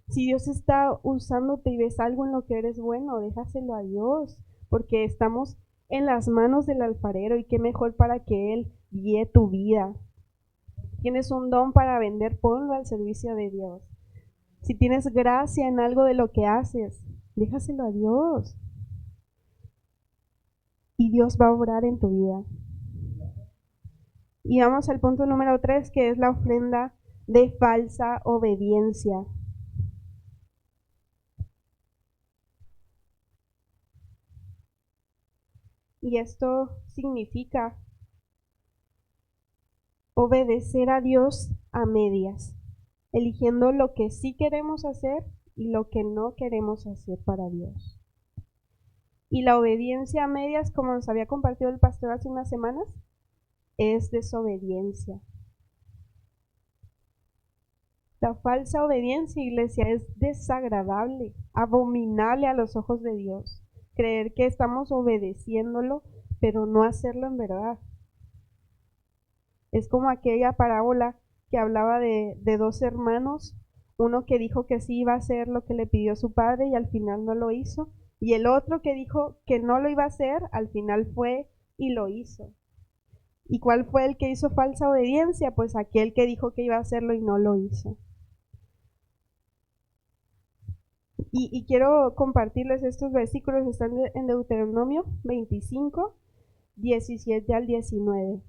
Si Dios está usándote y ves algo en lo que eres bueno, déjaselo a Dios, porque estamos en las manos del alfarero y qué mejor para que Él guíe tu vida. Tienes un don para vender, ponlo al servicio de Dios. Si tienes gracia en algo de lo que haces, déjaselo a Dios. Y Dios va a obrar en tu vida. Y vamos al punto número 3, que es la ofrenda de falsa obediencia. Y esto significa obedecer a Dios a medias, eligiendo lo que sí queremos hacer y lo que no queremos hacer para Dios. Y la obediencia a medias, como nos había compartido el pastor hace unas semanas, es desobediencia. La falsa obediencia, iglesia, es desagradable, abominable a los ojos de Dios. Creer que estamos obedeciéndolo, pero no hacerlo en verdad. Es como aquella parábola que hablaba de dos hermanos, uno que dijo que sí iba a hacer lo que le pidió su padre y al final no lo hizo, y el otro que dijo que no lo iba a hacer, al final fue y lo hizo. ¿Y cuál fue el que hizo falsa obediencia? Pues aquel que dijo que iba a hacerlo y no lo hizo. Y quiero compartirles estos versículos, están en Deuteronomio 25, 17 al 19.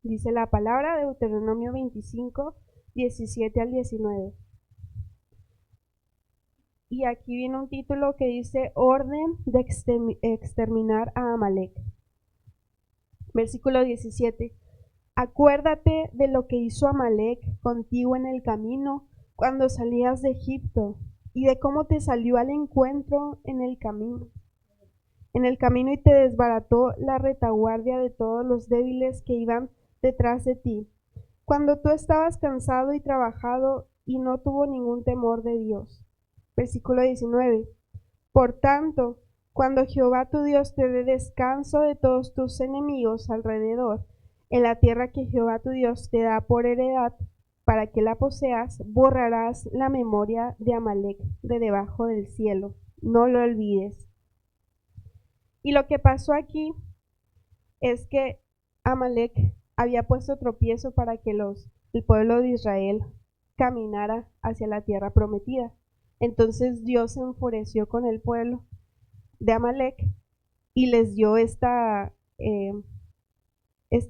Dice la palabra, Deuteronomio 25, 17 al 19. Y aquí viene un título que dice Orden de exterminar a Amalek. Versículo 17. Acuérdate de lo que hizo Amalek contigo en el camino cuando salías de Egipto, y de cómo te salió al encuentro en el camino. Y te desbarató la retaguardia de todos los débiles que iban detrás de ti, cuando tú estabas cansado y trabajado y no tuvo ningún temor de Dios. Versículo 19. Por tanto, cuando Jehová tu Dios te dé descanso de todos tus enemigos alrededor, en la tierra que Jehová tu Dios te da por heredad, para que la poseas, borrarás la memoria de Amalek de debajo del cielo. No lo olvides. Y lo que pasó aquí es que Amalek había puesto tropiezo para que el pueblo de Israel caminara hacia la tierra prometida. Entonces Dios se enfureció con el pueblo de Amalek y les dio esta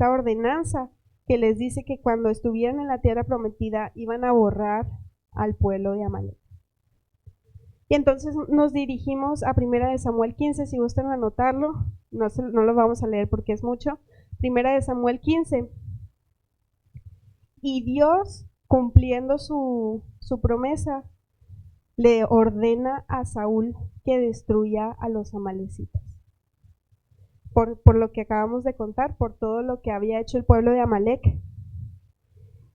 ordenanza que les dice que cuando estuvieran en la tierra prometida iban a borrar al pueblo de Amalek. Y entonces nos dirigimos a 1 Samuel 15, si gustan anotarlo, no lo vamos a leer porque es mucho. 1 Samuel 15. Y Dios, cumpliendo su promesa, le ordena a Saúl que destruya a los amalecitas. Por lo que acabamos de contar, por todo lo que había hecho el pueblo de Amalek.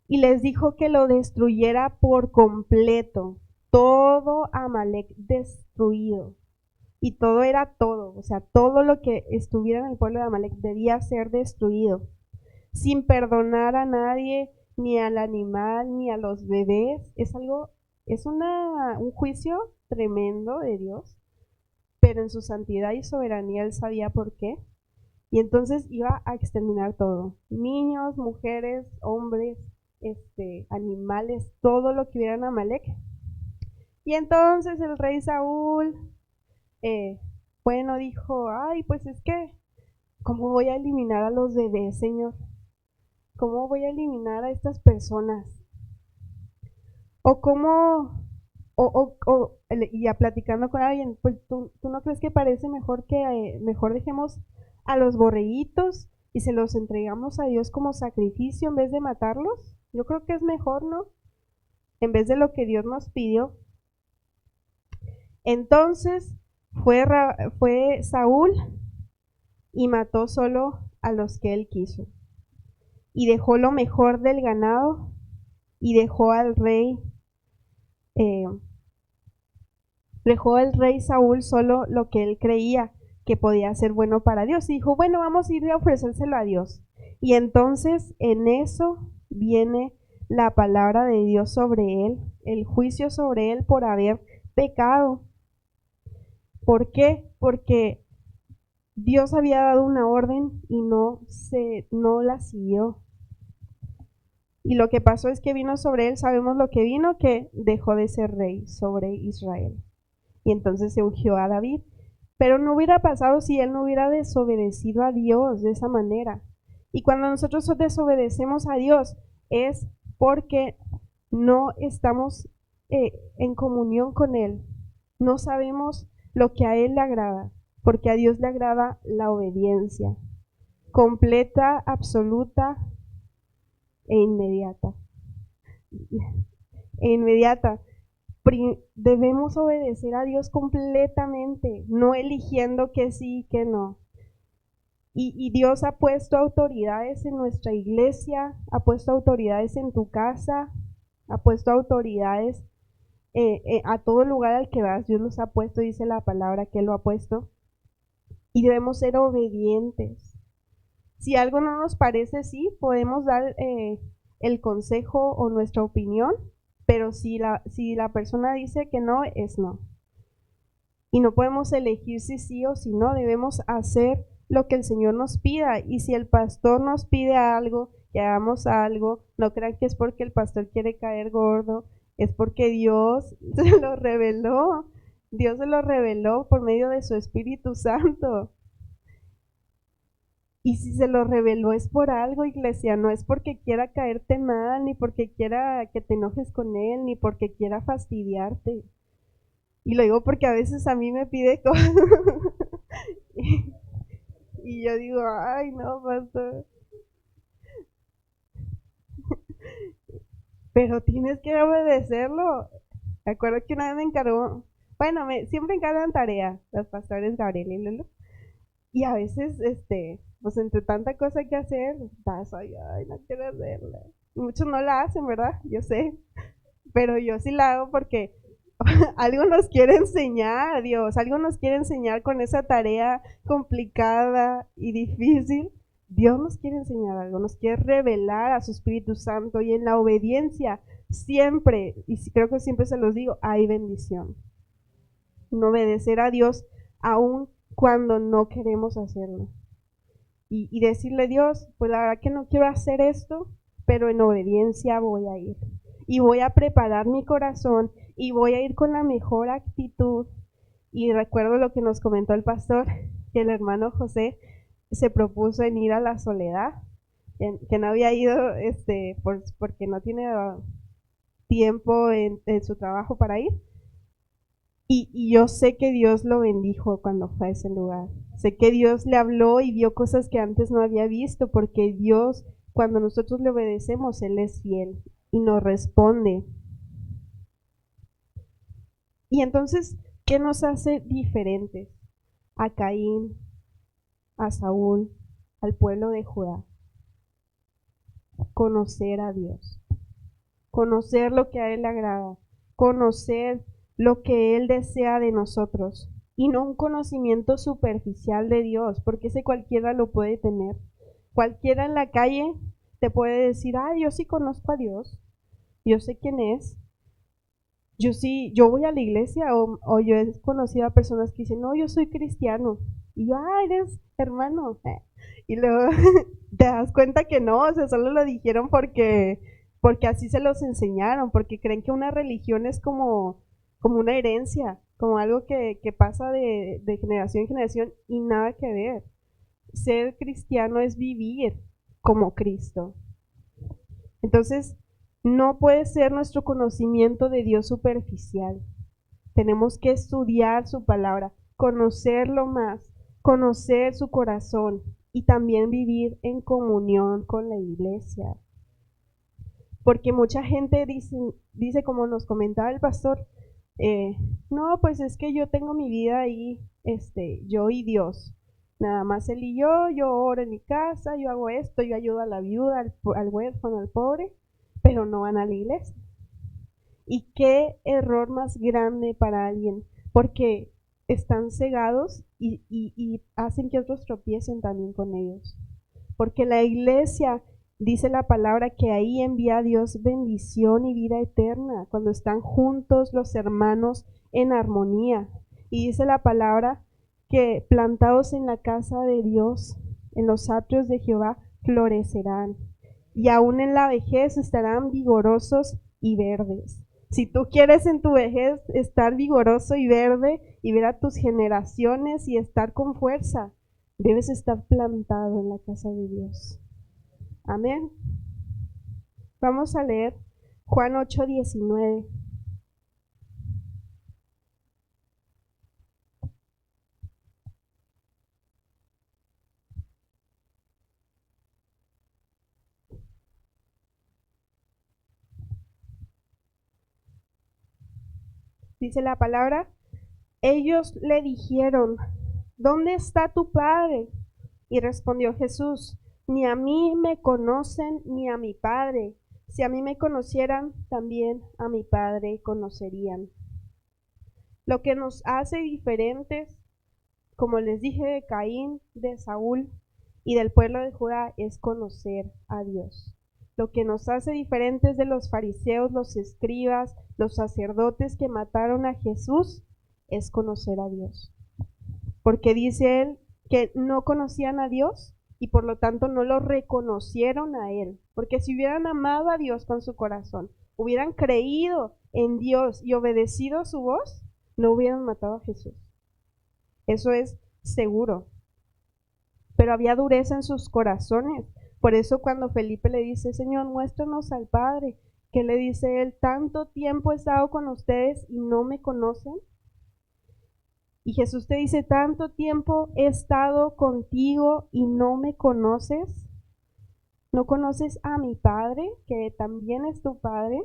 Y les dijo que lo destruyera por completo, todo Amalek destruido. Y todo era todo, o sea, todo lo que estuviera en el pueblo de Amalek debía ser destruido, sin perdonar a nadie, ni al animal, ni a los bebés. Es un juicio tremendo de Dios, pero en su santidad y soberanía él sabía por qué. Y entonces iba a exterminar todo, niños, mujeres, hombres, animales, todo lo que hubiera en Amalek. Y entonces el rey Saúl, dijo, ay, pues es que, ¿cómo voy a eliminar a los bebés, Señor? ¿Cómo voy a eliminar a estas personas? O cómo, y ya platicando con alguien, pues ¿tú no crees que parece mejor que mejor dejemos a los borreguitos y se los entregamos a Dios como sacrificio en vez de matarlos? Yo creo que es mejor, ¿no? En vez de lo que Dios nos pidió. Entonces fue Saúl y mató solo a los que él quiso. Y dejó lo mejor del ganado y dejó al rey Saúl solo lo que él creía que podía ser bueno para Dios. Y dijo, bueno, vamos a ir a ofrecérselo a Dios. Y entonces en eso viene la palabra de Dios sobre él, el juicio sobre él por haber pecado. ¿Por qué? Porque Dios había dado una orden y no la siguió. Y lo que pasó es que vino sobre él, sabemos lo que vino, que dejó de ser rey sobre Israel. Y entonces se ungió a David. Pero no hubiera pasado si él no hubiera desobedecido a Dios de esa manera. Y cuando nosotros desobedecemos a Dios es porque no estamos en comunión con Él. No sabemos lo que a Él le agrada, porque a Dios le agrada la obediencia completa, absoluta e inmediata. Debemos obedecer a Dios completamente, no eligiendo que sí y que no. Y Dios ha puesto autoridades en nuestra iglesia, ha puesto autoridades en tu casa, ha puesto autoridades a todo lugar al que vas. Dios los ha puesto, dice la palabra que Él lo ha puesto. Y debemos ser obedientes. Si algo no nos parece, sí, podemos dar el consejo o nuestra opinión, pero si la persona dice que no, es no. Y no podemos elegir si sí o si no, debemos hacer lo que el Señor nos pida. Y si el pastor nos pide algo, que hagamos algo, no crean que es porque el pastor quiere caer gordo, es porque Dios se lo reveló. Dios se lo reveló por medio de su Espíritu Santo. Y si se lo reveló es por algo, iglesia, no es porque quiera caerte mal, ni porque quiera que te enojes con él, ni porque quiera fastidiarte. Y lo digo porque a veces a mí me pide cosas y yo digo, ay no, pastor, pero tienes que obedecerlo. Me acuerdo que una vez me encargó, bueno, siempre encargan tarea los pastores Gabriel y Lulu. Y a veces, pues entre tanta cosa que hacer, estás ay, no quiero hacerla. Muchos no la hacen, ¿verdad? Yo sé, pero yo sí la hago porque algo nos quiere enseñar, Dios, algo nos quiere enseñar con esa tarea complicada y difícil. Dios nos quiere enseñar algo, nos quiere revelar a su Espíritu Santo y en la obediencia siempre, y creo que siempre se los digo, hay bendición. No obedecer a Dios aún cuando no queremos hacerlo. Y decirle, Dios, pues la verdad que no quiero hacer esto, pero en obediencia voy a ir. Y voy a preparar mi corazón y voy a ir con la mejor actitud. Y recuerdo lo que nos comentó el pastor, que el hermano José se propuso en ir a la Soledad, que no había ido porque no tiene tiempo en su trabajo para ir. Y yo sé que Dios lo bendijo cuando fue a ese lugar. Sé que Dios le habló y vio cosas que antes no había visto, porque Dios, cuando nosotros le obedecemos, Él es fiel y nos responde. Y entonces, ¿qué nos hace diferentes a Caín, a Saúl, al pueblo de Judá? Conocer a Dios, conocer lo que a Él le agrada, conocer lo que Él desea de nosotros y no un conocimiento superficial de Dios, porque ese cualquiera lo puede tener. Cualquiera en la calle te puede decir, yo sí conozco a Dios, yo sé quién es, yo sí, yo voy a la iglesia o yo he conocido a personas que dicen, no, yo soy cristiano. Y yo, eres hermano. Y luego te das cuenta que no, o sea, solo lo dijeron porque así se los enseñaron, porque creen que una religión es como una herencia, como algo que pasa de generación en generación y nada que ver. Ser cristiano es vivir como Cristo. Entonces, no puede ser nuestro conocimiento de Dios superficial. Tenemos que estudiar su palabra, conocerlo más, conocer su corazón y también vivir en comunión con la iglesia. Porque mucha gente dice como nos comentaba el pastor, no, pues es que yo tengo mi vida ahí, yo y Dios. Nada más él y yo oro en mi casa, yo hago esto, yo ayudo a la viuda, al huérfano, al pobre, pero no van a la iglesia. Y qué error más grande para alguien, porque están cegados y hacen que otros tropiecen también con ellos. Porque la iglesia, dice la palabra, que ahí envía a Dios bendición y vida eterna, cuando están juntos los hermanos en armonía. Y dice la palabra que plantados en la casa de Dios, en los atrios de Jehová, florecerán. Y aún en la vejez estarán vigorosos y verdes. Si tú quieres en tu vejez estar vigoroso y verde y ver a tus generaciones y estar con fuerza, debes estar plantado en la casa de Dios. Amén. Vamos a leer Juan 8:19. Dice la palabra, ellos le dijeron, ¿dónde está tu padre? Y respondió Jesús: ni a mí me conocen ni a mi Padre. Si a mí me conocieran, también a mi Padre conocerían. Lo que nos hace diferentes, como les dije, de Caín, de Saúl y del pueblo de Judá, es conocer a Dios. Lo que nos hace diferentes de los fariseos, los escribas, los sacerdotes que mataron a Jesús, es conocer a Dios. Porque dice él que no conocían a Dios y por lo tanto no lo reconocieron a él. Porque si hubieran amado a Dios con su corazón, hubieran creído en Dios y obedecido su voz, no hubieran matado a Jesús. Eso es seguro. Pero había dureza en sus corazones. Por eso cuando Felipe le dice: Señor, muéstranos al Padre, ¿qué le dice él? ¿Tanto tiempo he estado con ustedes y no me conocen? Y Jesús te dice: ¿tanto tiempo he estado contigo y no me conoces? ¿No conoces a mi Padre, que también es tu Padre?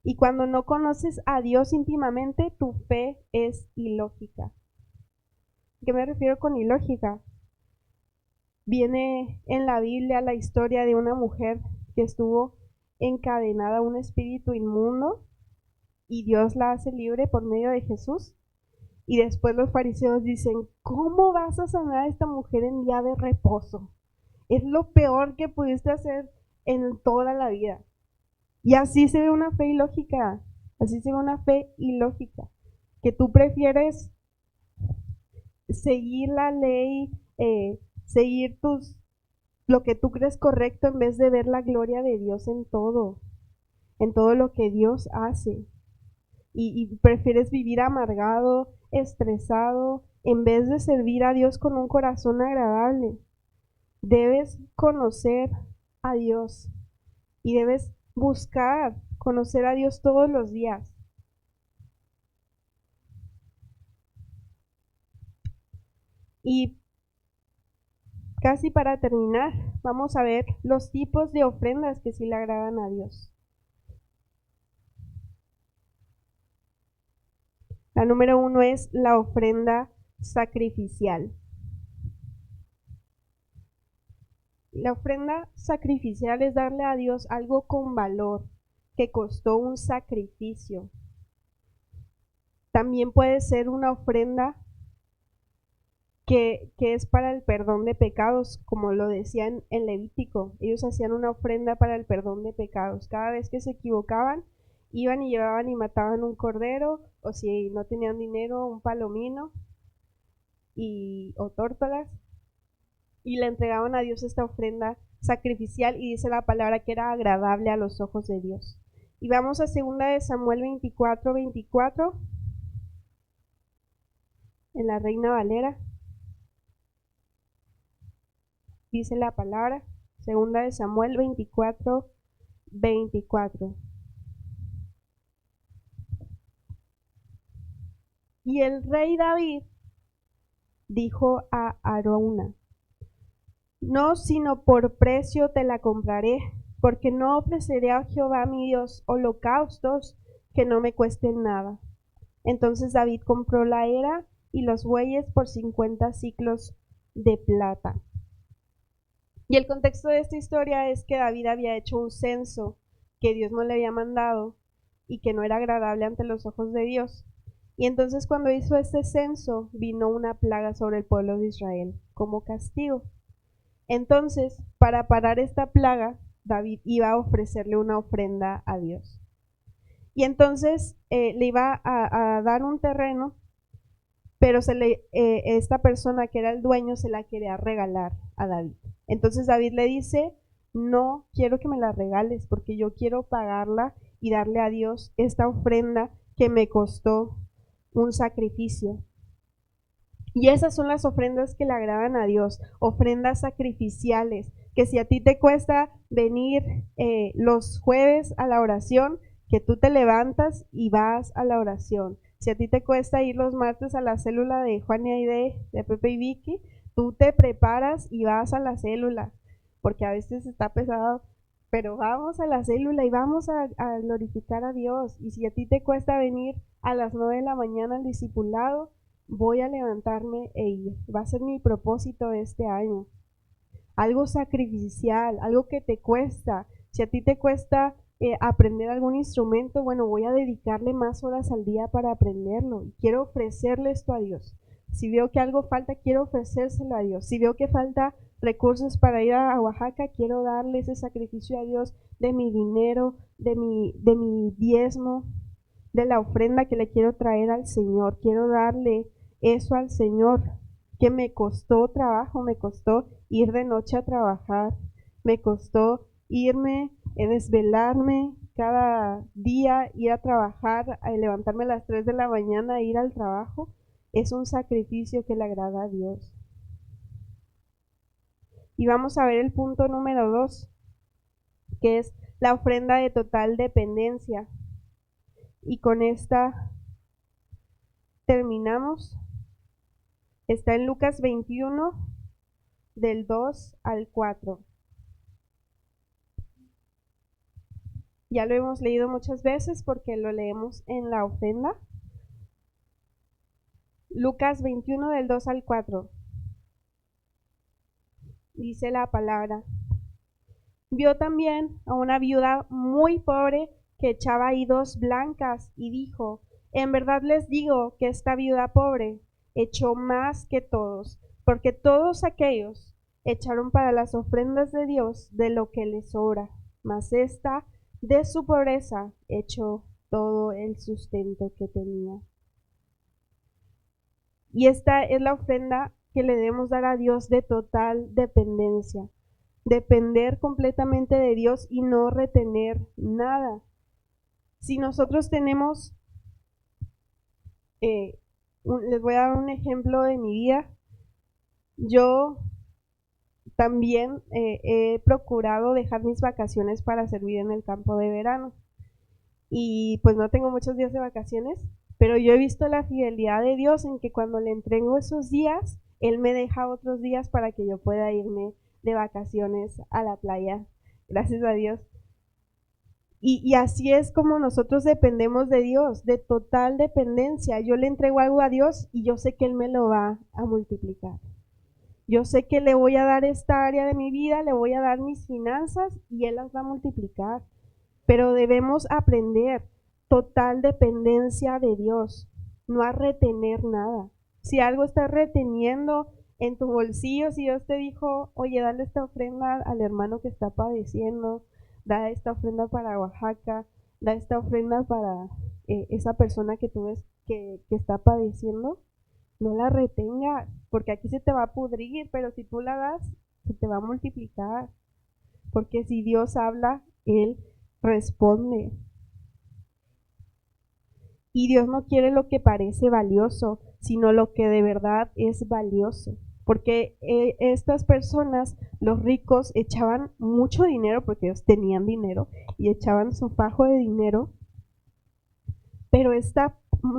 Y cuando no conoces a Dios íntimamente, tu fe es ilógica. ¿A qué me refiero con ilógica? Viene en la Biblia la historia de una mujer que estuvo encadenada a un espíritu inmundo y Dios la hace libre por medio de Jesús. Y después los fariseos dicen: ¿cómo vas a sanar a esta mujer en día de reposo? Es lo peor que pudiste hacer en toda la vida. Y así se ve una fe ilógica, así se ve una fe ilógica, que tú prefieres seguir la ley, seguir lo que tú crees correcto en vez de ver la gloria de Dios en todo lo que Dios hace. Y prefieres vivir amargado, estresado, en vez de servir a Dios con un corazón agradable. Debes conocer a Dios y debes buscar conocer a Dios todos los días. Y casi para terminar, vamos a ver los tipos de ofrendas que sí le agradan a Dios. La número 1 es la ofrenda sacrificial. La ofrenda sacrificial es darle a Dios algo con valor, que costó un sacrificio. También puede ser una ofrenda que es para el perdón de pecados, como lo decían en Levítico. Ellos hacían una ofrenda para el perdón de pecados. Cada vez que se equivocaban, iban y llevaban y mataban un cordero, o si no tenían dinero, un palomino o tórtolas, y le entregaban a Dios esta ofrenda sacrificial, y dice la palabra que era agradable a los ojos de Dios. Y vamos a 2 de Samuel 24:24, en la Reina Valera. Dice la palabra, 2 de Samuel 24:24. Y el rey David dijo a Arauna: no, sino por precio te la compraré, porque no ofreceré a Jehová mi Dios holocaustos que no me cuesten nada. Entonces David compró la era y los bueyes por 50 siclos de plata. Y el contexto de esta historia es que David había hecho un censo que Dios no le había mandado y que no era agradable ante los ojos de Dios. Y entonces cuando hizo este censo, vino una plaga sobre el pueblo de Israel como castigo. Entonces, para parar esta plaga, David iba a ofrecerle una ofrenda a Dios. Y entonces le iba a dar un terreno, pero esta persona que era el dueño se la quería regalar a David. Entonces David le dice: no quiero que me la regales, porque yo quiero pagarla y darle a Dios esta ofrenda que me costó un sacrificio. Y esas son las ofrendas que le agradan a Dios, ofrendas sacrificiales, que si a ti te cuesta venir los jueves a la oración, que tú te levantas y vas a la oración. Si a ti te cuesta ir los martes a la célula de Juan y Aide, de Pepe y Vicky, tú te preparas y vas a la célula, porque a veces está pesado, pero vamos a la célula y vamos a glorificar a Dios. Y si a ti te cuesta venir a las 9 de la mañana al discipulado, voy a levantarme e ir. Va a ser mi propósito este año. Algo sacrificial, algo que te cuesta. Si a ti te cuesta aprender algún instrumento, bueno, voy a dedicarle más horas al día para aprenderlo. Quiero ofrecerle esto a Dios. Si veo que algo falta, quiero ofrecérselo a Dios. Si veo que falta recursos para ir a Oaxaca, quiero darle ese sacrificio a Dios de mi dinero, de mi diezmo, de la ofrenda que le quiero traer al Señor. Quiero darle eso al Señor, que me costó trabajo, me costó ir de noche a trabajar, me costó irme, desvelarme cada día, ir a trabajar, levantarme a las 3 de la mañana, ir al trabajo. Es un sacrificio que le agrada a Dios. Y vamos a ver el punto número 2, que es la ofrenda de total dependencia. Y con esta terminamos. Está en Lucas 21, del 2 al 4. Ya lo hemos leído muchas veces porque lo leemos en la ofrenda. Lucas 21, del 2 al 4. Dice la palabra: vio también a una viuda muy pobre que echaba ahí 2 blancas y dijo: en verdad les digo que esta viuda pobre echó más que todos, porque todos aquellos echaron para las ofrendas de Dios de lo que les sobra, mas esta de su pobreza echó todo el sustento que tenía. Y esta es la ofrenda que le debemos dar a Dios, de total dependencia. Depender completamente de Dios y no retener nada. Si nosotros tenemos, les voy a dar un ejemplo de mi vida. Yo también he procurado dejar mis vacaciones para servir en el campo de verano. Y pues no tengo muchos días de vacaciones, pero yo he visto la fidelidad de Dios en que cuando le entrego esos días, Él me deja otros días para que yo pueda irme de vacaciones a la playa. Gracias a Dios. Y así es como nosotros dependemos de Dios, de total dependencia. Yo le entrego algo a Dios y yo sé que Él me lo va a multiplicar. Yo sé que le voy a dar esta área de mi vida, le voy a dar mis finanzas y Él las va a multiplicar. Pero debemos aprender total dependencia de Dios, no a retener nada. Si algo estás reteniendo en tu bolsillo, si Dios te dijo: oye, dale esta ofrenda al hermano que está padeciendo, da esta ofrenda para Oaxaca, da esta ofrenda para esa persona que tú ves que está padeciendo, no la retengas, porque aquí se te va a pudrir, pero si tú la das, se te va a multiplicar. Porque si Dios habla, Él responde. Y Dios no quiere lo que parece valioso, sino lo que de verdad es valioso. Porque estas personas, los ricos, echaban mucho dinero, porque ellos tenían dinero, y echaban su fajo de dinero, pero esta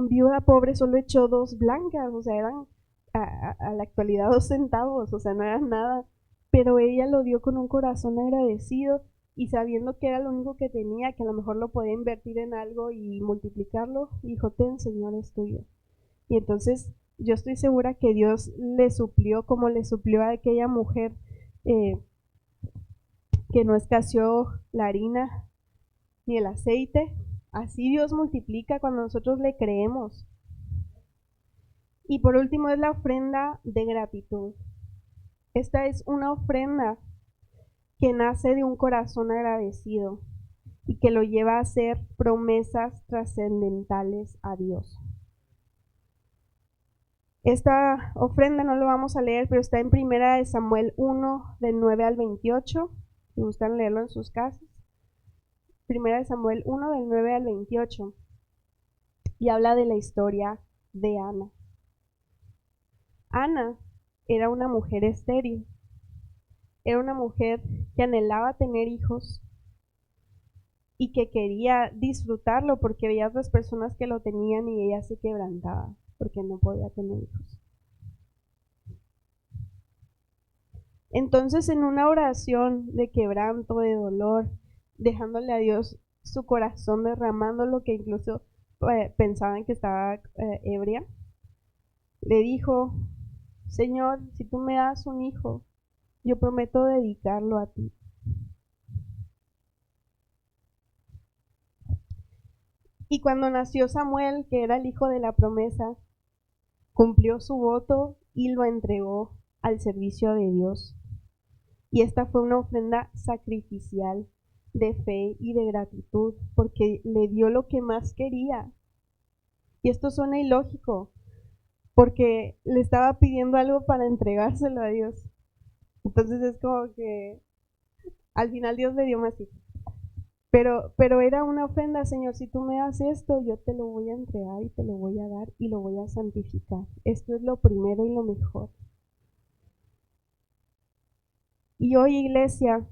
viuda pobre solo echó 2 blancas, o sea, eran a la actualidad 2 centavos, o sea, no eran nada, pero ella lo dio con un corazón agradecido y sabiendo que era lo único que tenía, que a lo mejor lo podía invertir en algo y multiplicarlo, dijo: ten, Señor, es tuyo. Y entonces yo estoy segura que Dios le suplió como le suplió a aquella mujer que no escaseó la harina ni el aceite. Así Dios multiplica cuando nosotros le creemos. Y por último es la ofrenda de gratitud. Esta es una ofrenda que nace de un corazón agradecido y que lo lleva a hacer promesas trascendentales a Dios. Esta ofrenda no lo vamos a leer, pero está en 1 Samuel 1, del 9 al 28, si gustan leerlo en sus casas. 1 Samuel 1, del 9 al 28, y habla de la historia de Ana. Ana era una mujer estéril, era una mujer que anhelaba tener hijos y que quería disfrutarlo porque veía a otras personas que lo tenían y ella se quebrantaba porque no podía tener hijos. Entonces, en una oración de quebranto, de dolor, dejándole a Dios su corazón, derramando lo que incluso pensaban que estaba ebria, le dijo, Señor, si tú me das un hijo, yo prometo dedicarlo a ti. Y cuando nació Samuel, que era el hijo de la promesa, cumplió su voto y lo entregó al servicio de Dios. Y esta fue una ofrenda sacrificial de fe y de gratitud, porque le dio lo que más quería. Y esto suena ilógico, porque le estaba pidiendo algo para entregárselo a Dios. Entonces es como que al final Dios le dio más hijos. Pero era una ofrenda, Señor, si tú me das esto, yo te lo voy a entregar y te lo voy a dar y lo voy a santificar. Esto es lo primero y lo mejor. Y hoy, iglesia,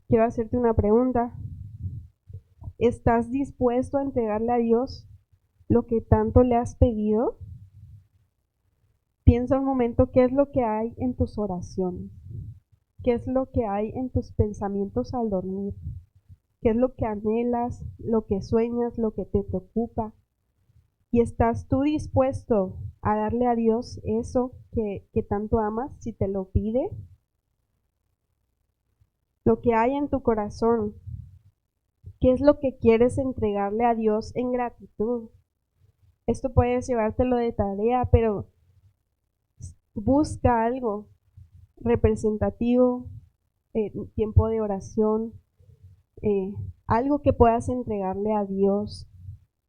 quiero hacerte una pregunta. ¿Estás dispuesto a entregarle a Dios lo que tanto le has pedido? Piensa un momento qué es lo que hay en tus oraciones, qué es lo que hay en tus pensamientos al dormir, qué es lo que anhelas, lo que sueñas, lo que te preocupa. ¿Y estás tú dispuesto a darle a Dios eso que tanto amas si te lo pide? Lo que hay en tu corazón, ¿qué es lo que quieres entregarle a Dios en gratitud? Esto puedes llevártelo de tarea, pero busca algo representativo, tiempo de oración, algo que puedas entregarle a Dios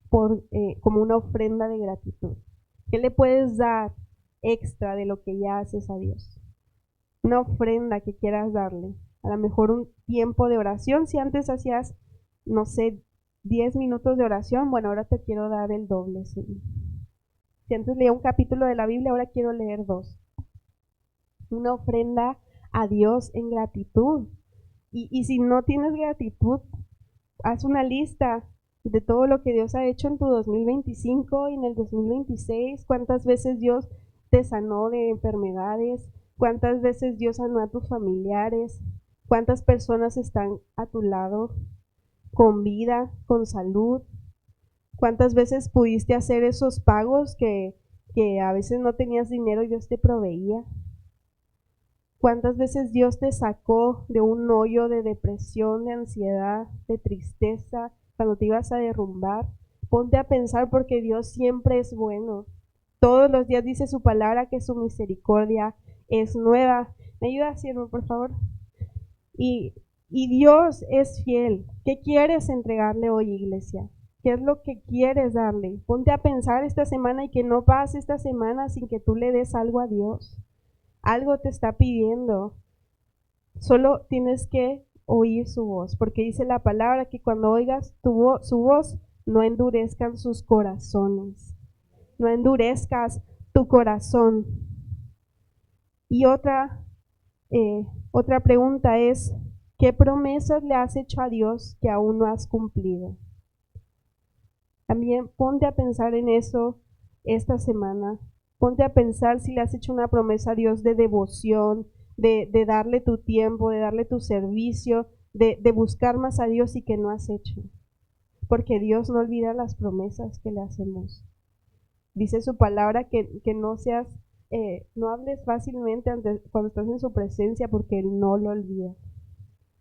como una ofrenda de gratitud. ¿Qué le puedes dar extra de lo que ya haces a Dios? Una ofrenda que quieras darle. A lo mejor un tiempo de oración. Si antes hacías, no sé, 10 minutos de oración, bueno, ahora te quiero dar el doble. ¿Sí? Si antes leía un capítulo de la Biblia, ahora quiero leer 2. Una ofrenda a Dios en gratitud. Y si no tienes gratitud, haz una lista de todo lo que Dios ha hecho en tu 2025 y en el 2026, cuántas veces Dios te sanó de enfermedades, cuántas veces Dios sanó a tus familiares, cuántas personas están a tu lado con vida, con salud, cuántas veces pudiste hacer esos pagos que a veces no tenías dinero y Dios te proveía. ¿Cuántas veces Dios te sacó de un hoyo de depresión, de ansiedad, de tristeza, cuando te ibas a derrumbar? Ponte a pensar porque Dios siempre es bueno. Todos los días dice su palabra que su misericordia es nueva. ¿Me ayuda, siervo, por favor? Y Dios es fiel. ¿Qué quieres entregarle hoy, iglesia? ¿Qué es lo que quieres darle? Ponte a pensar esta semana y que no pase esta semana sin que tú le des algo a Dios. Algo te está pidiendo, solo tienes que oír su voz, porque dice la palabra que cuando oigas su voz, no endurezcan sus corazones, no endurezcas tu corazón. Y otra pregunta es, ¿qué promesas le has hecho a Dios que aún no has cumplido? También ponte a pensar en eso esta semana. Ponte a pensar si le has hecho una promesa a Dios de devoción, de darle tu tiempo, de darle tu servicio, de buscar más a Dios y que no has hecho. Porque Dios no olvida las promesas que le hacemos. Dice su palabra que no seas, no hables fácilmente cuando estás en su presencia porque Él no lo olvida.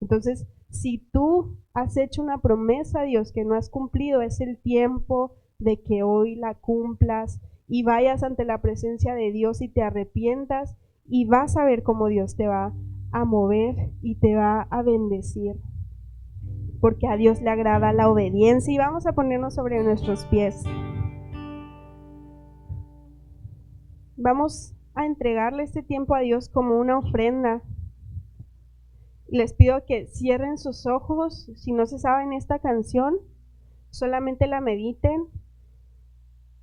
Entonces, si tú has hecho una promesa a Dios que no has cumplido, es el tiempo de que hoy la cumplas y vayas ante la presencia de Dios y te arrepientas y vas a ver cómo Dios te va a mover y te va a bendecir. Porque a Dios le agrada la obediencia y vamos a ponernos sobre nuestros pies. Vamos a entregarle este tiempo a Dios como una ofrenda. Les pido que cierren sus ojos. Si no se saben esta canción, solamente la mediten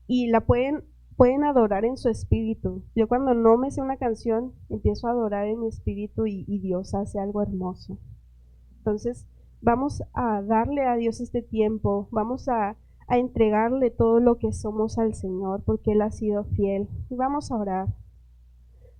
y la pueden adorar en su espíritu. Yo cuando no me sé una canción, empiezo a adorar en mi espíritu y Dios hace algo hermoso. Entonces, vamos a darle a Dios este tiempo, vamos a entregarle todo lo que somos al Señor, porque Él ha sido fiel. Y vamos a orar.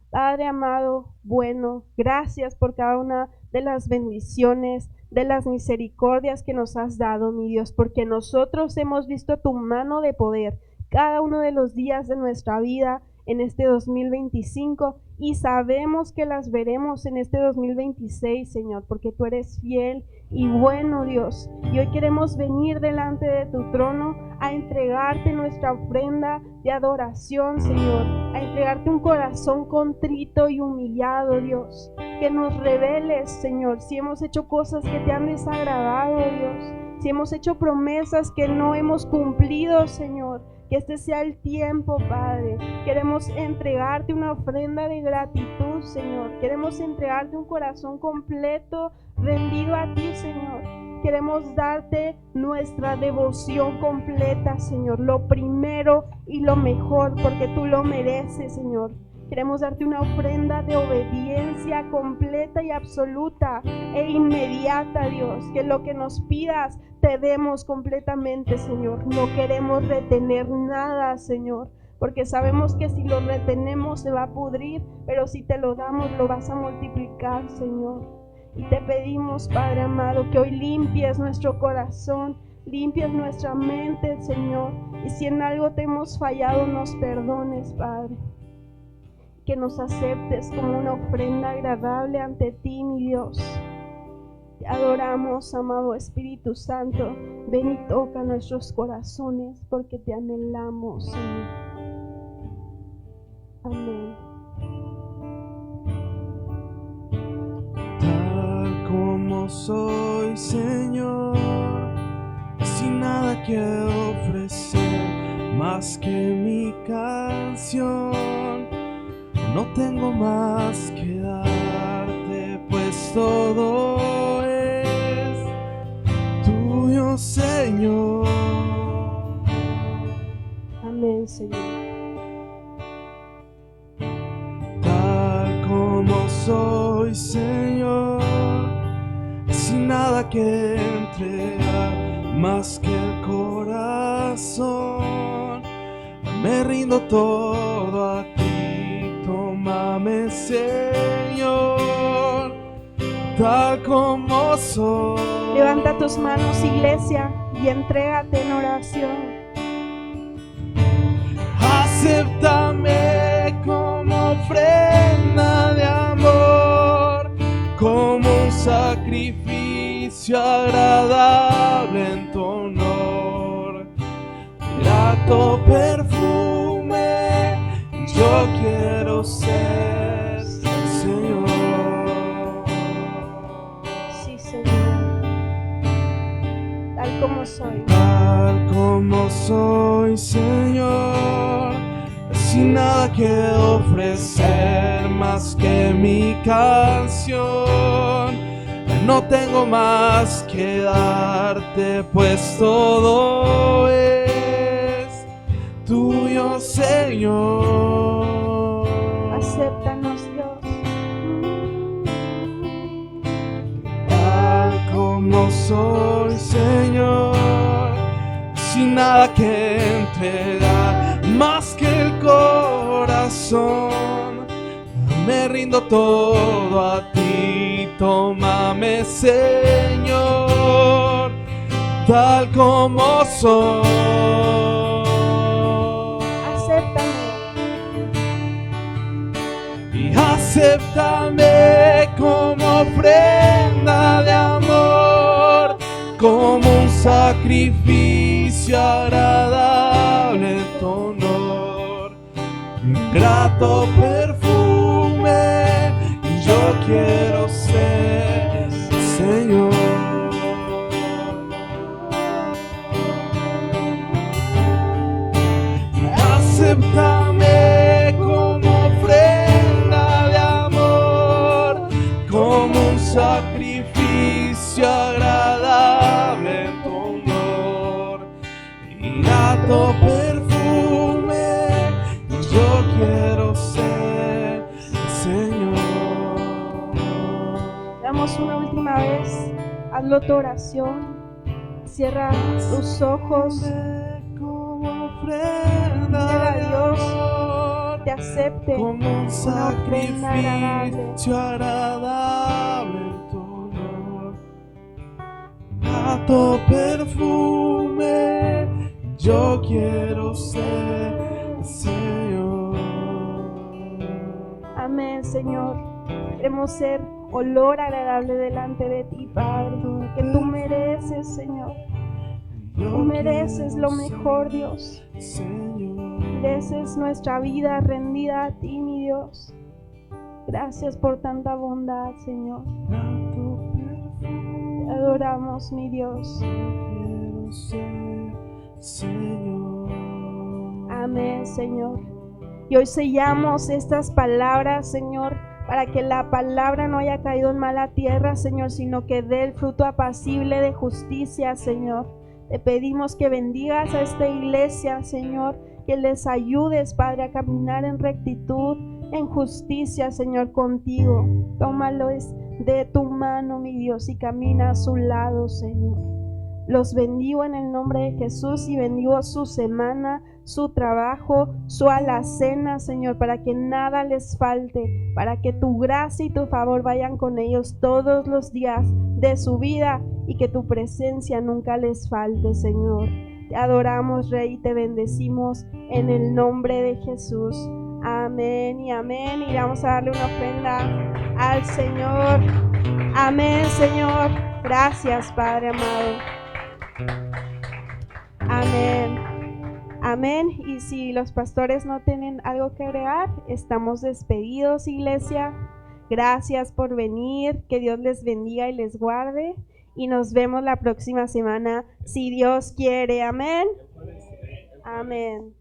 Padre amado, bueno, gracias por cada una de las bendiciones, de las misericordias que nos has dado, mi Dios, porque nosotros hemos visto tu mano de poder. cada uno de los días de nuestra vida en este 2025 y sabemos que las veremos en este 2026, Señor, porque tú eres fiel y bueno, Dios. Y hoy queremos venir delante de tu trono a entregarte nuestra ofrenda de adoración, Señor, a entregarte un corazón contrito y humillado, Dios. Que nos reveles, Señor, si hemos hecho cosas que te han desagradado, Dios, si hemos hecho promesas que no hemos cumplido, Señor. Que este sea el tiempo, Padre. Queremos entregarte una ofrenda de gratitud, Señor. Queremos entregarte un corazón completo, rendido a ti, Señor. Queremos darte nuestra devoción completa, Señor. Lo primero y lo mejor, porque tú lo mereces, Señor. Queremos darte una ofrenda de obediencia completa y absoluta e inmediata, Dios. Que lo que nos pidas te demos completamente, Señor. No queremos retener nada, Señor, porque sabemos que si lo retenemos se va a pudrir, pero si te lo damos lo vas a multiplicar, Señor. Y te pedimos, Padre amado, que hoy limpies nuestro corazón, limpies nuestra mente, Señor. Y si en algo te hemos fallado, nos perdones, Padre. Que nos aceptes como una ofrenda agradable ante ti, mi Dios. Te adoramos, amado Espíritu Santo. Ven y toca nuestros corazones porque te anhelamos, Señor. Amén. Tal como soy, Señor, sin nada que ofrecer más que mi canción. No tengo más que darte, pues todo es tuyo, Señor. Amén, Señor. Tal como soy, Señor, sin nada que entregar más que el corazón, me rindo todo a ti. Tómame, Señor, tal como soy. Levanta tus manos, iglesia, y entrégate en oración. Acéptame como ofrenda de amor, como un sacrificio agradable en tu honor. Grato perfume, yo quiero ser, Señor. Sí, Señor. Tal como soy. Tal como soy, Señor, sin nada que ofrecer más que mi canción. No tengo más que darte, pues todo es tuyo, Señor. Acéptanos, Dios. Tal como soy, Señor, sin nada que entregar más que el corazón, me rindo todo a ti. Tómame, Señor, tal como soy. Y acéptame como ofrenda de amor, como un sacrificio agradable en tu honor. Grato perfume, yo quiero ser, Señor. Acéptame como ofrenda de amor, como un sacrificio agradable en tu honor. Y grato perfume, yo quiero ser, Señor. Damos una última vez. Hazlo tu oración. Cierra tus ojos. Pídele a Dios te acepte como un una ofrenda agradable. sacrificio agradable en tu honor. A tu perfume yo quiero ser Señor. Amén, Señor. Queremos ser olor agradable delante de ti, Padre, que tú mereces, Señor. Tú mereces lo mejor, Dios. Mereces nuestra vida rendida a ti, mi Dios. Gracias por tanta bondad, Señor. Te adoramos, mi Dios. Amén, Señor. Y hoy sellamos estas palabras, Señor, para que la palabra no haya caído en mala tierra, Señor, sino que dé el fruto apacible de justicia, Señor. Te pedimos que bendigas a esta iglesia, Señor, que les ayudes, Padre, a caminar en rectitud, en justicia, Señor, contigo. Tómalos de tu mano, mi Dios, y camina a su lado, Señor. Los bendigo en el nombre de Jesús y bendigo su semana, su trabajo, su alacena, Señor, para que nada les falte, para que tu gracia y tu favor vayan con ellos todos los días de su vida y que tu presencia nunca les falte, Señor. Te adoramos, Rey, y te bendecimos en el nombre de Jesús. Amén y amén. Y vamos a darle una ofrenda al Señor. Amén, Señor. Gracias, Padre amado. Amén. Amén. Y si los pastores no tienen algo que agregar, estamos despedidos, iglesia. Gracias por venir. Que Dios les bendiga y les guarde. Y nos vemos la próxima semana, si Dios quiere. Amén. Amén.